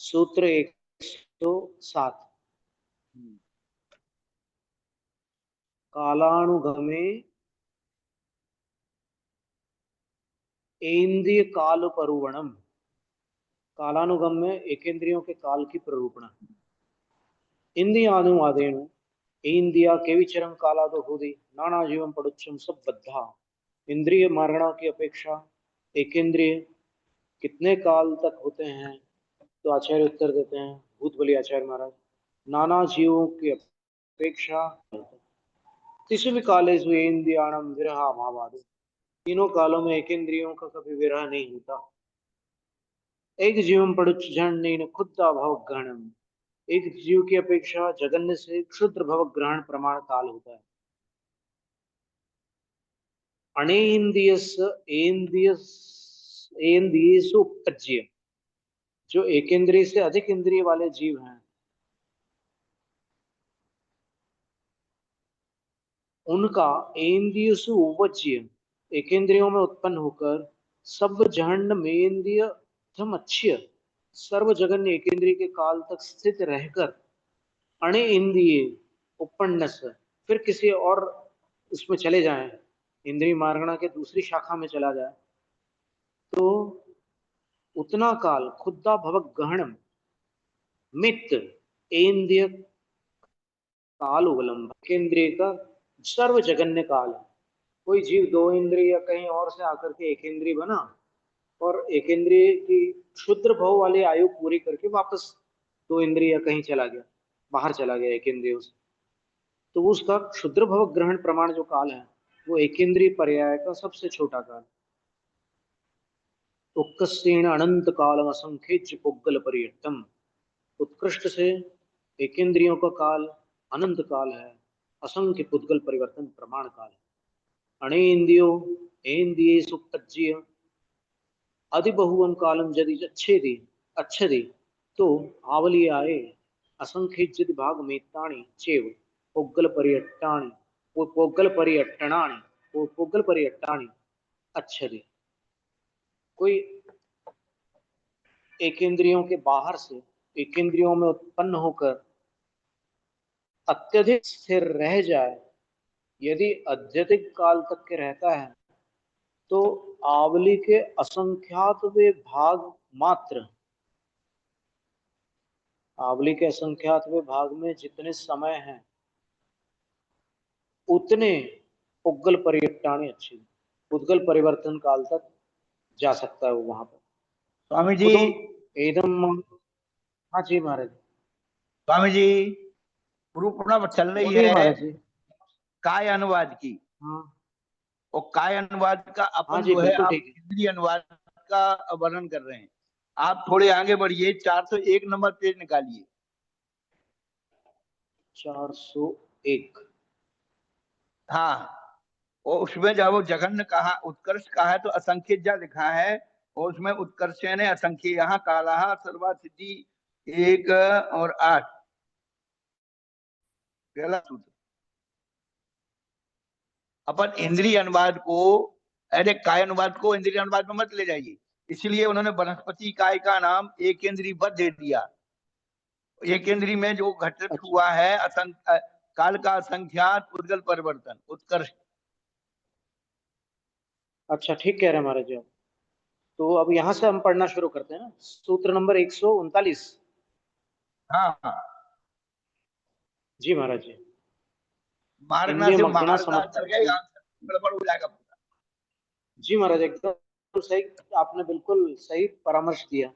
सूत्र 107। कालानुगमे इंद्रिय काल परूवणम। कालानुगम में एकेंद्रियों के काल की प्ररूपणा। इंद्रियानुवादेन इंद्रिया केविचरम कालादो होदि नाना जीवम पड़ुच्चम सब बद्धा। इंद्रिय मारणा की अपेक्षा एकेंद्रिय कितने काल तक होते हैं? तो आचार्य उत्तर देते हैं, भूत बलि आचार्य महाराज, नाना जीवों की अपेक्षा किसी भी काले इंद्रियाणम विरहा भावादि। तीनों कालों में एक इंद्रियों का कभी विरह नहीं होता। एक जीवम पड़ुच जन खुद्दा भव ग्रहणम। एक जीव की अपेक्षा जगन्य से क्षुद्र भव ग्रहण प्रमाण काल होता है। अणेन्द्रियस एन्द्रियस एन्द्रियसु उपज्य, जो एक इंद्रिय से अधिक इंद्रिय वाले जीव हैं उनका इंद्रियसु उपज्य, एक इंद्रियों में उत्पन्न होकर सब जहन मेन्द्रिय अच्छी सर्व जगन्य एक इंद्रिय के काल तक स्थित रहकर अणे इंद्रिय उपन्नस, फिर किसी और उसमें चले जाएं, इंद्रिय मार्गणा के दूसरी शाखा में चला जाए, तो उतना काल खुद्दा भवक गहनम मित इंद्रिय काल अवलंब, केंद्रीय का सर्व जगन्य काल है। कोई जीव दो इंद्रिय या कहीं और से आकर के एक इंद्रिय बना और एक इंद्रिय की क्षुद्र भव वाली आयु पूरी करके वापस दो इंद्रिय या कहीं चला गया, बाहर चला गया एक इंद्रिय से, तो उसका क्षुद्र भव ग्रहण प्रमाण जो काल है वो एक इंद्रिय पर्याय का सबसे छोटा काल। उत्कृष्टेण अनंत कालम असंख्य पुग्गल पर्यटम, उत्कृष्ट से एक इंद्रियों का काल अनंत काल है, असंख्य पुद्गल परिवर्तन प्रमाण काल है। अणे इंद्रियो इंद्रिय सुप्तज्य अति बहुवम कालम यदि अच्छेदी तो आवली आए असंख्य भाग मेत्तानि चेव पोग्गल पर्यट्टानि अच्छेदी। कोई एक इंद्रियों के बाहर से एक इंद्रियों में उत्पन्न होकर अत्यधिक स्थिर रह जाए, यदि अत्यधिक काल तक के रहता है तो आवली के असंख्यातवे भाग मात्र, आवली के असंख्यातवे भाग में जितने समय हैं उतने पुद्गल पर्यट्टानी अच्छी, पुद्गल परिवर्तन काल तक जा सकता है वो वहां पर। स्वामी जी, एकदम। हाँ जी महाराज। स्वामी जी, रूपणा चल रही बोलिए है महाराज जी। काय अनुवाद की, हाँ और काय अनुवाद का हाँ अपन जी जो है बिल्कुल आप ठीक है। इंद्रिय अनुवाद का वर्णन कर रहे हैं। आप थोड़े आगे बढ़िए, 401 नंबर पेज निकालिए। 401। हाँ, और उसमें जब वो जघन्य कहा, उत्कर्ष कहा है तो असंख्य लिखा है, और उसमें उत्कर्ष ने असंख्य, यहाँ काला सर्वा सिद्धि 1 और 8 पहला सूत्र। अपन इंद्रिय अनुवाद को, अरे काय अनुवाद को इंद्रिय अनुवाद में मत ले जाइए, इसलिए उन्होंने वनस्पति काय का नाम एक इंद्रिय बद दे दिया। एक इंद्रिय में जो घटित अच्छा हुआ है काल का असंख्यात उद्गल परिवर्तन उत्कर्ष। अच्छा ठीक कह रहे हैं महाराज जी आप। तो अब यहाँ से हम पढ़ना शुरू करते हैं ना, सूत्र नंबर 139। हाँ हाँ, जी महाराज जी। मारना इंद्रिय से मग्ना मार का कर गए, समर्थन। गड़बड़ हो जाएगा पूरा। जी महाराज एकदम सही, आपने बिल्कुल सही परामर्श दिया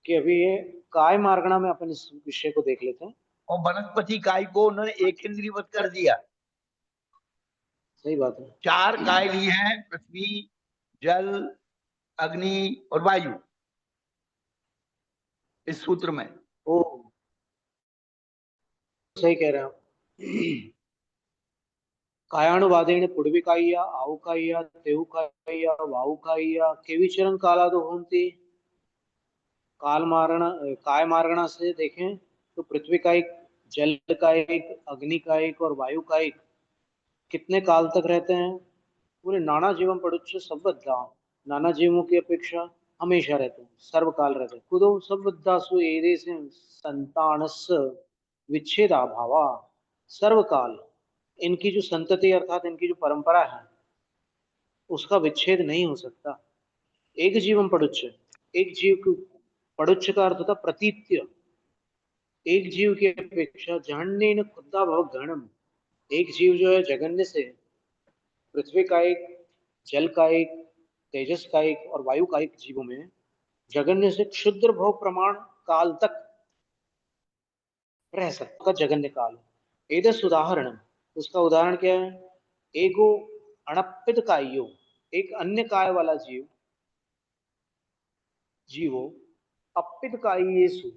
कि अभी ये काय मार्गणा में अपन इस विषय को देख लेते हैं। और वनस्पति काय को उन्होंने एक इंद्रियवत कर दिया। सही बात है। 4 काय लिए हैं, पृथ्वी, जल, अग्नि और वायु, इस सूत्र में। ओ सही कह रहे हैं आप। कायानुवादेन पुडविकाय्या आहुकाय्या तेहुकाय्या वाहुकाय्या केविचरण कालादो होंती। काल मारणा काय मारणा से देखें तो पृथ्वी का एक, जल का एक, अग्नि का एक और वायु का एक कितने काल तक रहते हैं? पूरे नाना जीवम पड़ुच्च संबद्धा, नाना जीवों की अपेक्षा हमेशा रहते हैं, सर्वकाल रहते हैं। कुतो संबद्धासु एदेसे संतानस्य विच्छेदा भावा, सर्वकाल इनकी जो संतति अर्थात इनकी जो परंपरा है उसका विच्छेद नहीं हो सकता। एक जीवम पड़ुच्च, एक जीव को, पड़ुच्च का अर्थ होता प्रतीत्य, एक जीव की अपेक्षा जहन्य न खुदा भव गणम, एक जीव जो है जगन्य से पृथ्वी का एक, जल का एक, तेजस का एक और वायु का एक जीवों में जगन्य से क्षुद्र भव प्रमाण काल तक रह सकता, जगन्य काल। एदस उदाहरण, उसका उदाहरण क्या है? एगो अणपित कायो, एक अन्य काय वाला जीव, जीवो अपित कायेषु,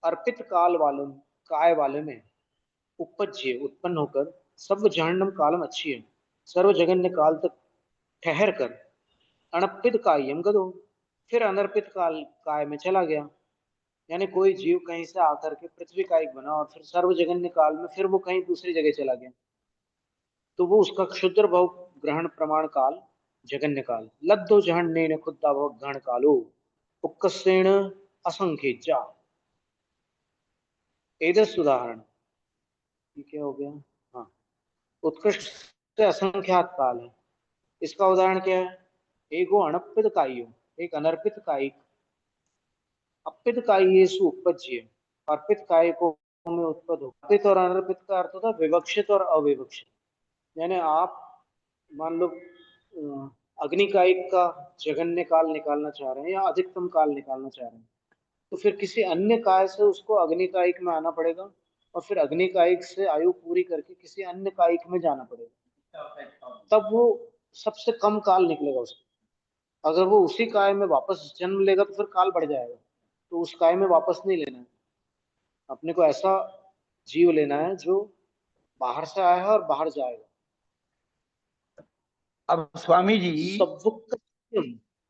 अर्पित काल वालों, काय वाले में उपज्य उत्पन्न होकर सर्व जहन्नम कालम अच्छी है, सर्व जगन्य काल तक ठहर कर अनर्पित कायम गदो, फिर अनर्पित काल काय में चला गया। यानी कोई जीव कहीं से आकर के पृथ्वी का एक बना और फिर सर्व जगन्य काल में फिर वो कहीं दूसरी जगह चला गया, तो वो उसका क्षुद्र भव ग्रहण प्रमाण काल जगन्य काल। लब्धो जहन्नेन खुद्दा भव ग्रहण कालो उपकसेण असंख्य जा। एदस उदाहरण, ये क्या हो गया? हाँ, उत्कृष्ट से असंख्यात काल है। इसका उदाहरण क्या है? एगो अनर्पित काइयो, एक अनर्पित कायिक, अपित कायेषु उपज्य, अर्पित कायिकों में उत्पन्न हो। अर्पित और अनर्पित का अर्थ होता है विवक्षित और अविवक्षित। यानी आप मान लो अग्निकायिक का जघन्य काल निकालना चाह रहे हैं या अधिकतम काल निकालना चाह रहे हैं, तो फिर किसी अन्य काय से उसको अग्निकायिक में आना पड़ेगा और फिर अग्निकायिक से आयु पूरी करके किसी अन्य कायिक में जाना पड़ेगा, तब वो सबसे कम काल निकलेगा उसका। अगर वो उसी काय में वापस जन्म लेगा तो फिर काल बढ़ जाएगा, तो उस काय में वापस नहीं लेना है। अपने को ऐसा जीव लेना है जो बाहर से आया है और बाहर जाएगा। अब स्वामी जी सब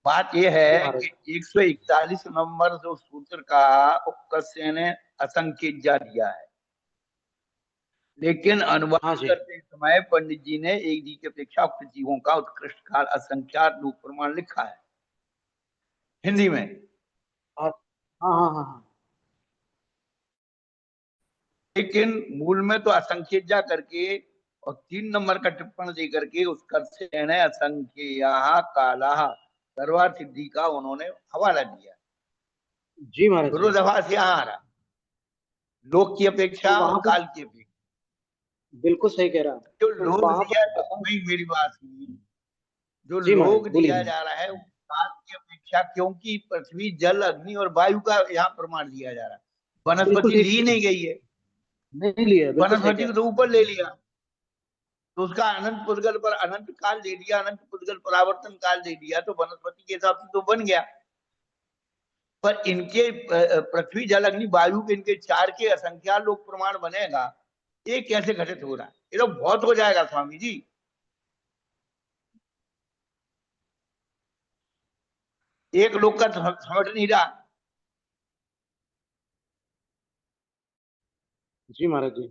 बात यह जी है महाराज। कि 141 नंबर जो सूत्र का उपकस्य ने असंकेत जा दिया है, लेकिन अनुवाद हाँ जी, करते समय पंडित जी ने एक जी की अपेक्षा उक्त जीवों का उत्कृष्ट काल असंख्यात रूप प्रमाण लिखा है हिंदी में। हाँ हाँ हाँ हाँ हाँ। लेकिन मूल में तो असंख्येत जा करके और 3 नंबर का टिप्पण दे करके उसका असंख्य काला सर्वार्थ सिद्धि का उन्होंने हवाला दिया। जी महाराज जी। विरोधाभास यहाँ आ रहा, लोक की तो अपेक्षा और वहां पर काल की अपेक्षा। बिल्कुल सही कह रहा है। जो तो लोग वहां दिया, पर वही मेरी बात सुनिए, जो जी महाराज लोग बोलिए दिया ना। जा रहा है वो काल की अपेक्षा, क्योंकि पृथ्वी जल अग्नि और वायु का यहाँ प्रमाण दिया जा रहा है, बिल्कुल वनस्पति ठीक ली है, नहीं गई है। नहीं लिया, बिल्कुल सही कह वनस्पति को रहा तो ऊपर ले लिया, तो उसका अनंत पुद्गल पर अनंत काल दे दिया, अनंत पुद्गल परावर्तन काल दे दिया, तो वनस्पति के हिसाब से तो बन गया। पर इनके पृथ्वी जल अग्नि वायु के इनके 4 के असंख्या लोक प्रमाण बनेगा, ये कैसे घटित हो रहा है? ये तो बहुत हो जाएगा स्वामी जी। एक लोक का समझ नहीं रहा। है। जी महाराज जी।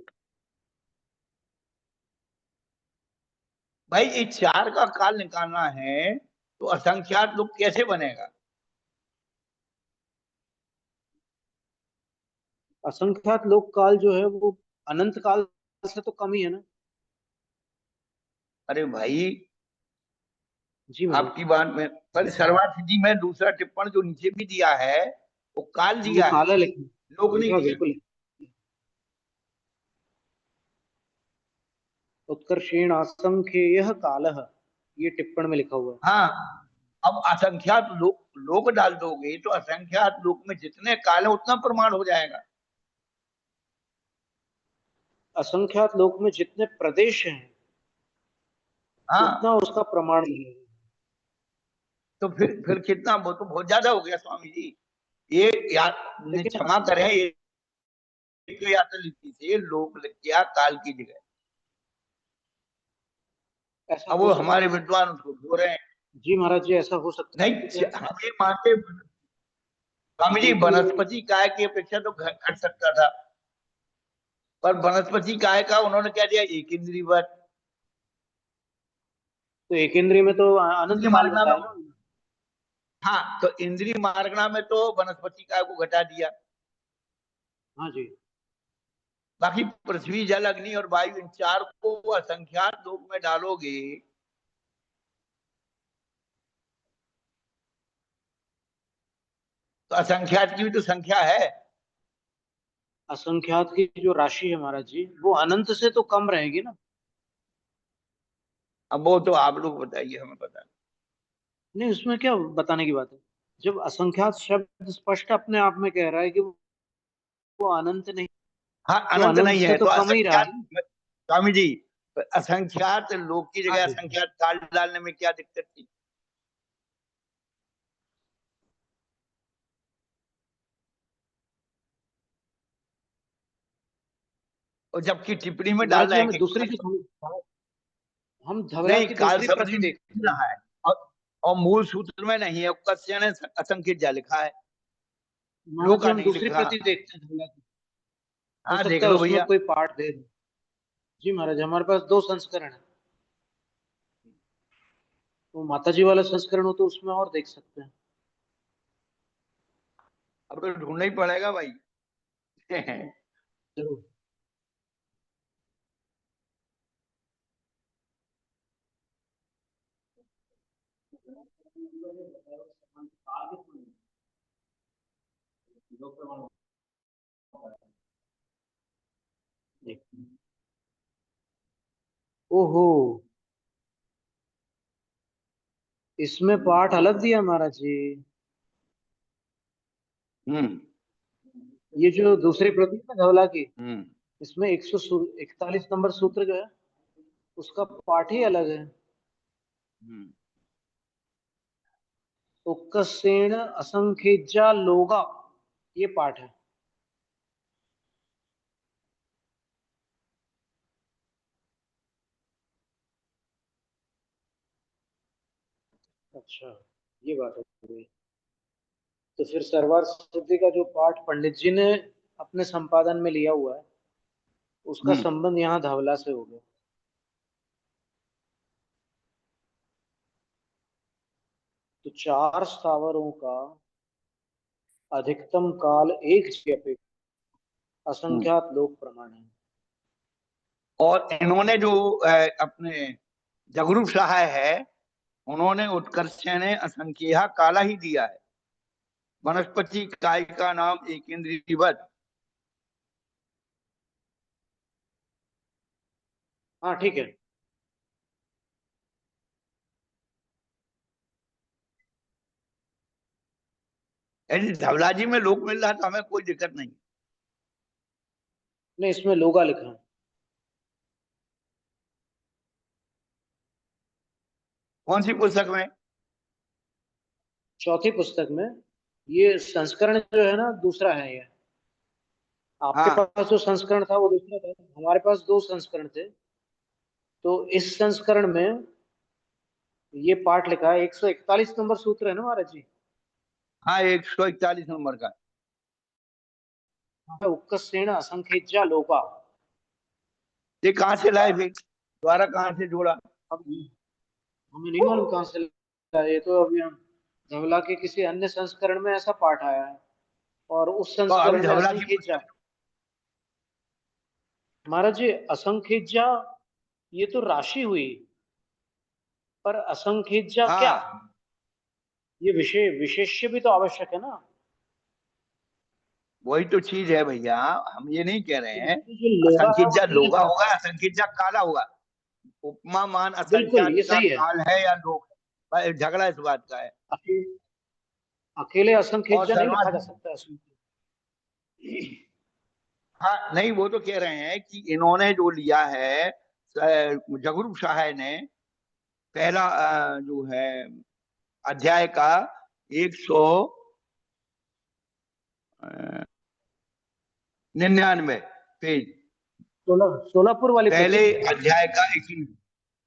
भाई ये 4 का काल निकालना है तो असंख्यात लोग कैसे बनेगा? असंख्यात लोक काल जो है वो अनंत काल से तो कम ही है ना। अरे भाई जी महाराज। आपकी बात में, पर सर्वार्थ सिद्धि में दूसरा टिप्पण जो नीचे भी दिया है वो काल वो दिया है, काला लिखा, लोग नहीं लिखा दिया। बिल्कुल। उत्कर्षेण असंख्येय कालः, ये टिप्पण में लिखा हुआ है। हाँ, अब असंख्यात लोग डाल दोगे तो असंख्यात लोक में जितने काल है उतना प्रमाण हो जाएगा। असंख्यात लोक में जितने प्रदेश हैं हाँ, उतना उसका प्रमाण मिलेगा। तो फिर कितना, वो तो बहुत ज्यादा हो गया स्वामी जी। ये लेकिन क्षमा करें, ये या तो लिखी से लोक लिख दिया काल की जगह। ऐसा अब हो वो सकता हमारे है। विद्वान उसको धो रहे हैं। जी महाराज जी, ऐसा हो सकता है नहीं, लेकिन हम ये मानते स्वामी जी, लेकिन वनस्पति काय की अपेक्षा तो घट सकता था, पर वनस्पति काय का उन्होंने क्या दिया, एक इंद्रिय वत। तो एक इंद्रिय में तो अनंत इंद्रिय काल मार्गना में, बताया ना। हाँ, तो इंद्रिय मार्गना में तो वनस्पति काय को घटा दिया। हाँ जी। बाकी पृथ्वी जल अग्नि और वायु, इन 4 को असंख्यात लोक में डालोगे तो असंख्यात की भी तो संख्या है। असंख्यात की जो राशि है महाराज जी वो अनंत से तो कम रहेगी ना। अब वो तो आप लोग बताइए, हमें पता नहीं, उसमें क्या बताने की बात है? जब असंख्यात शब्द स्पष्ट अपने आप में कह रहा है कि वो अनंत नहीं, हाँ, तो अनंत अनंत नहीं से है तो तो कम ही रहा असंख्यात। है ना। स्वामी जी, असंख्यात लोक की हाँ जगह जी। असंख्यात काल डालने में क्या दिक्कत थी? और जबकि टिप्पणी में डाल महाराज जी रहे हैं हमें कि दूसरी काल, चीज हम धवला नहीं, की काल दूसरी शब्द प्रति देखते मिल हैं। रहा है, और मूल सूत्र में नहीं है, कस्य ने असंख्य जा लिखा है, महाराज जी लोका हम नहीं दूसरी लिखा। प्रति देखते हैं धवला की। हो हाँ, देख सकता है लो उसमें भैया। कोई पाठ दे दे। जी महाराज, हमारे पास दो संस्करण है। तो माता जी वाला संस्करण हो तो उसमें और देख सकते हैं। अब तो ढूंढना ही पड़ेगा भाई। जरूर। ओहो, इसमें पाठ अलग दिया महाराज जी। हम्म ये जो दूसरी प्रति है ना धवला की, हम्म इसमें 141 नंबर सूत्र जो है उसका पाठ ही अलग है। हम्म। उक्कसेण असंखेज्या लोगा, ये पाठ है। अच्छा, ये बात हो गई। तो फिर सरवार शुद्धि का जो पाठ पंडित जी ने अपने संपादन में लिया हुआ है उसका हम्म। संबंध यहाँ धवला से हो गया। तो चार स्थावरों का अधिकतम काल एक की अपेक्षा हम्म। असंख्यात लोक प्रमाण है। और इन्होंने जो अपने जगरूप सहाय है, उन्होंने उत्कर्षण असंख्या काला ही दिया है। वनस्पति काय का नाम एक इंद्रियवत। हाँ ठीक है। यदि धवला जी में लोक मिल रहा है तो हमें कोई दिक्कत नहीं। नहीं, इसमें लोगा लिखा है। कौन सी पुस्तक में? चौथी पुस्तक में। ये संस्करण जो है ना दूसरा है ये। आपके हाँ, पास जो संस्करण था वो दूसरा था, हमारे पास दो संस्करण थे। तो इस संस्करण में ये पाठ लिखा है, 141 नंबर सूत्र है ना महाराज जी। हाँ, 141 नंबर का। उक्कसेण असंखेज्या लोका। ये कहाँ से लाए फिर, द्वारा कहाँ से जोड़ा? अब हमें नहीं मालूम कहाँ से लाया, ये तो अभी हम धवला के किसी अन्य संस्करण में ऐसा पाठ आया है और उस तो अभी संस्करण में धवला की असंखेज्या। पुस्तक। महाराज जी असंखेज्या ये तो राशि हुई, पर असंखेज्या क्या? हाँ, ये विषय विशेष्य भी तो आवश्यक है ना। वही तो चीज है भैया। हम ये नहीं कह रहे तो हैं इसमें जो लोगा है वो असंख्यजा सही लोगा लिखा होगा, है। असंख्यजा काला होगा। उपमा मान बिल्कुल असंख्यात ये का सही है। काल है या लोक है, भाई झगड़ा इस बात का है। अके- अकेले और असंखेज्या नहीं लिखा जा सर्वाधिक। सकता इसमें। हाँ नहीं, वो तो कह रहे हैं कि इन्होंने जो लिया है जगरूप सहाय ने, पहला जो है अध्याय का 199 पेज, सोलापुर वाली पहले प्रति। अध्याय का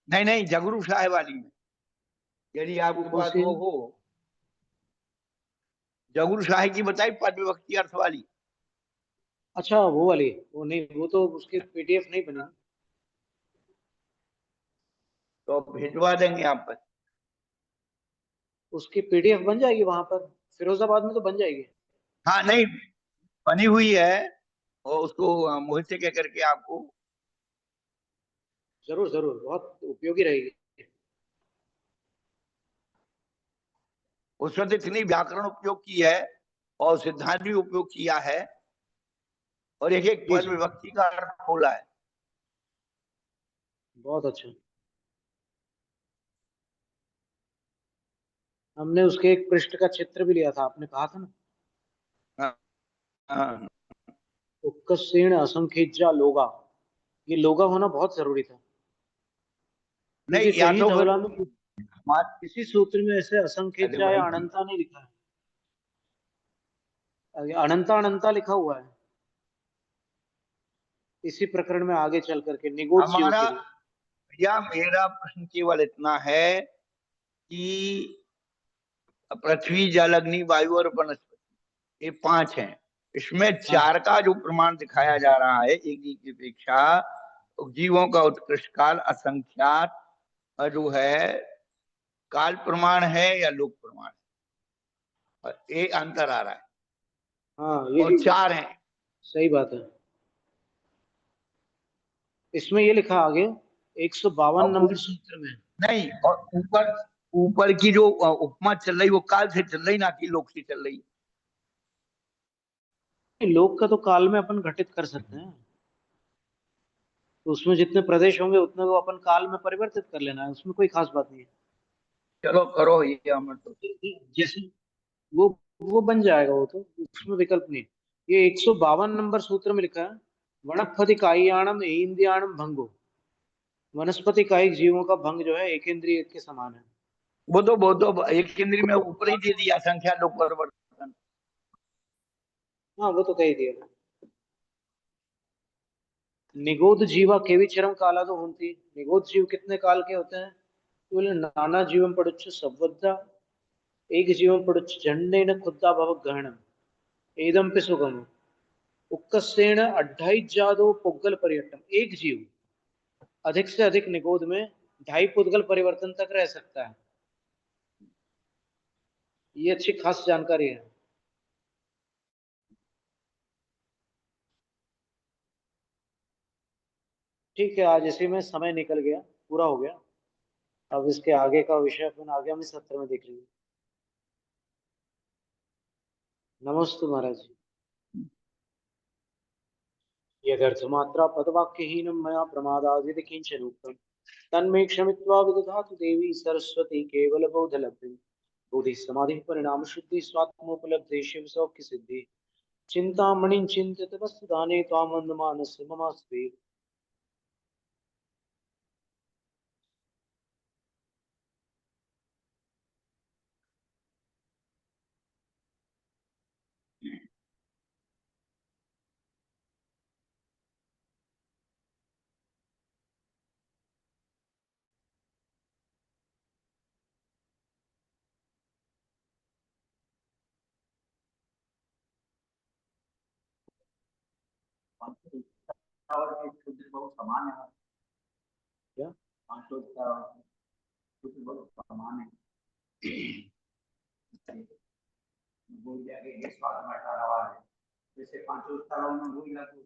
नहीं नहीं, जगरूप सहाय वाली में, यदि वो आपके कौन पास सी है? वो हो। जगरूप सहाय की बताई पद विभक्ति अर्थ वाली। अच्छा वो वाली, वो नहीं, वो तो उसकी पीडीएफ नहीं बनी। तो भिजवा देंगे आप पर। उसकी पीडीएफ बन जाएगी वहां पर, फिरोजाबाद में तो बन जाएगी। हाँ नहीं, बनी हुई है। और उसको मोहित से कह करके आपको। जरूर जरूर, बहुत उपयोगी रहेगी। उसमें तो इतनी व्याकरण उपयोग की है और सिद्धांत भी उपयोग किया है, और एक एक जी पद जी, विभक्ति का अर्थ खोला है। बहुत अच्छा। हमने उसके एक पृष्ठ का चित्र भी लिया था, आपने कहा था ना। हाँ, हाँ। उक्कसेण असंखेज्या लोगा, ये लोगा होना बहुत जरूरी था, नहीं, क्योंकि या कहीं तो फिर धवला में हमारे। किसी सूत्र में ऐसे अरे असंखेज्या भाई या अनंता नहीं लिखा है, अनंता अनंता लिखा हुआ है। इसी प्रकरण में आगे चल करके निगोद जीव हमारा, के लिए। या मेरा प्रश्न केवल इतना है कि पृथ्वी जल अग्नि वायु और वनस्पति, ये पांच हैं। इसमें हाँ चार का जो प्रमाण दिखाया जा रहा है एक ही की अपेक्षा, जीवों का उत्कृष्ट काल असंख्यात जो है काल प्रमाण है या लोक प्रमाण है, और ये अंतर आ रहा है। हाँ, ये और चार हैं। सही बात है। इसमें ये लिखा आगे 152 और नंबर सूत्र में। नहीं, और ऊपर ऊपर की जो उपमा चल रही वो काल से चल रही, ना कि लोक से चल रही। लोक का तो काल में अपन घटित कर सकते हैं, तो उसमें जितने प्रदेश होंगे उतने को अपन काल में परिवर्तित कर लेना है, उसमें कोई खास बात नहीं है। चलो करो ये अमर तो। जैसे वो वो बन जाएगा, वो तो उसमें विकल्प नहीं। ये 152 नंबर सूत्र में लिखा है वनस्पति कायाणम इंद्रियाणम भंगो। वनस्पति कायिक जीवों का भंग जो है एक इंद्रिय के समान है। वो तो एक इंद्री में ऊपर ही दे दिया, संख्या लोक परिवर्तन। हाँ वो तो कह ही दिया। निगोद जीवा केविचरम काला तो होती। निगोद जीव कितने काल के होते हैं? तो बोले नाना जीवम पड़ुच्च संवद्धा एक जीवम पड़ुच्च झंडेन खुद्दा भव गहनम एदम पे सुगम उक्कसेण अढ़ाई जादो पुग्गल पर्यटन। एक जीव अधिक से अधिक निगोद में 2.5 पुद्गल परिवर्तन तक रह सकता है। ये अच्छी खास जानकारी है। ठीक है, आज इसी में समय निकल गया, पूरा हो गया। अब इसके आगे का विषय अपन आगामी सत्र में देख लेंगे। नमस्ते महाराज जी। यदर्थमात्रा पदवाक्यहीनं मया प्रमादादिति किञ्चनोक्तं तन्मे क्षमित्वा विदधातु देवी सरस्वती केवलबोधलब्धिं। बुद्धिः समाधिः परिणामशुद्धिः स्वात्मोपलब्धिः शिवसौख्यसिद्धिः। चिन्तामणिं चिन्त्य वस्तुदाने त्वां वन्दमानस्य ममास्ते। बहुत समान है क्या? पांचों का बहुत समान है। बोल दिया कि इस बात में 18 बार है, जैसे पांचों स्थलों में भूल जाते।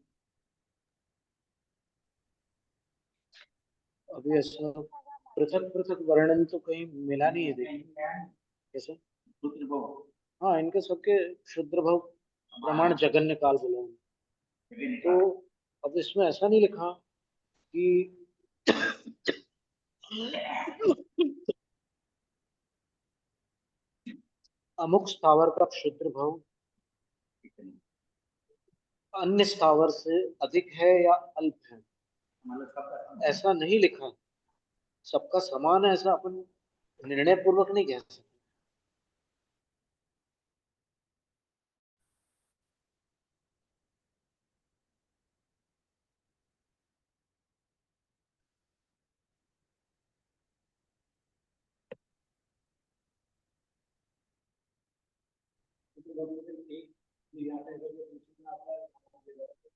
अभी ऐसा पृथक पृथक वर्णन तो कहीं मिला नहीं है, देखिए कैसे। सूत्र बहुत हाँ, इनके सबके शुद्र भाव प्रमाण जगन्य काल बोला है। तो अब इसमें ऐसा नहीं लिखा कि अमुक स्थावर का क्षुद्र भाव अन्य स्थावर से अधिक है या अल्प है, ऐसा नहीं लिखा। सबका समान है ऐसा अपन निर्णय पूर्वक नहीं कह सकते।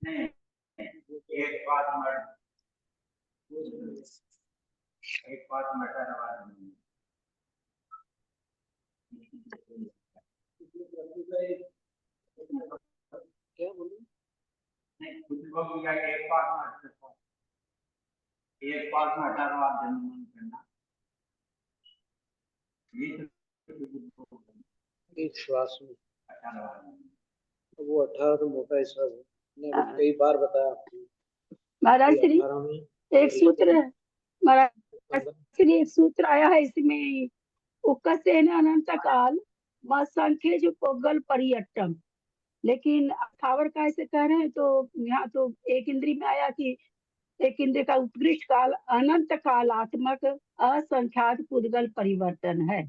नहीं, एक बात मटर क्या बोलूं? नहीं, कुछ लोग एक बात में 18 बार जन्म करना, ये एक श्वास में 18 बार। तो वो 18 तो मोटा हिसाब है, मैंने अभी कई बार बताया आपको। महाराज श्री 18 में एक सूत्र है, महाराज 15 श्री एक सूत्र आया है इसमें उक्कसेन अनंत काल संख्य जो पोगल परियट्टम। लेकिन अठावर का ऐसे कह रहे हैं, तो यहाँ तो एक इंद्री में आया कि एक इंद्रिय का उत्कृष्ट काल अनंत कालात्मक असंख्यात पुद्गल परिवर्तन है।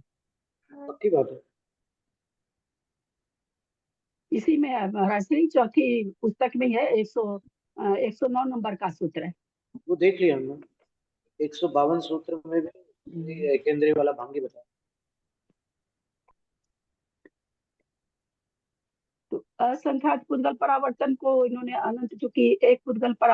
पक्की बात है। इसी में महाराज श्री चौथी पुस्तक में है 109 नंबर का सूत्र है। वो देख लिया हमने 152 सूत्र में भी एक इंद्रिय वाला भंगी बताया। तो असंख्यात पुद्गल परावर्तन को इन्होंने अनंत, चूंकि एक पुद्गल परावर्तन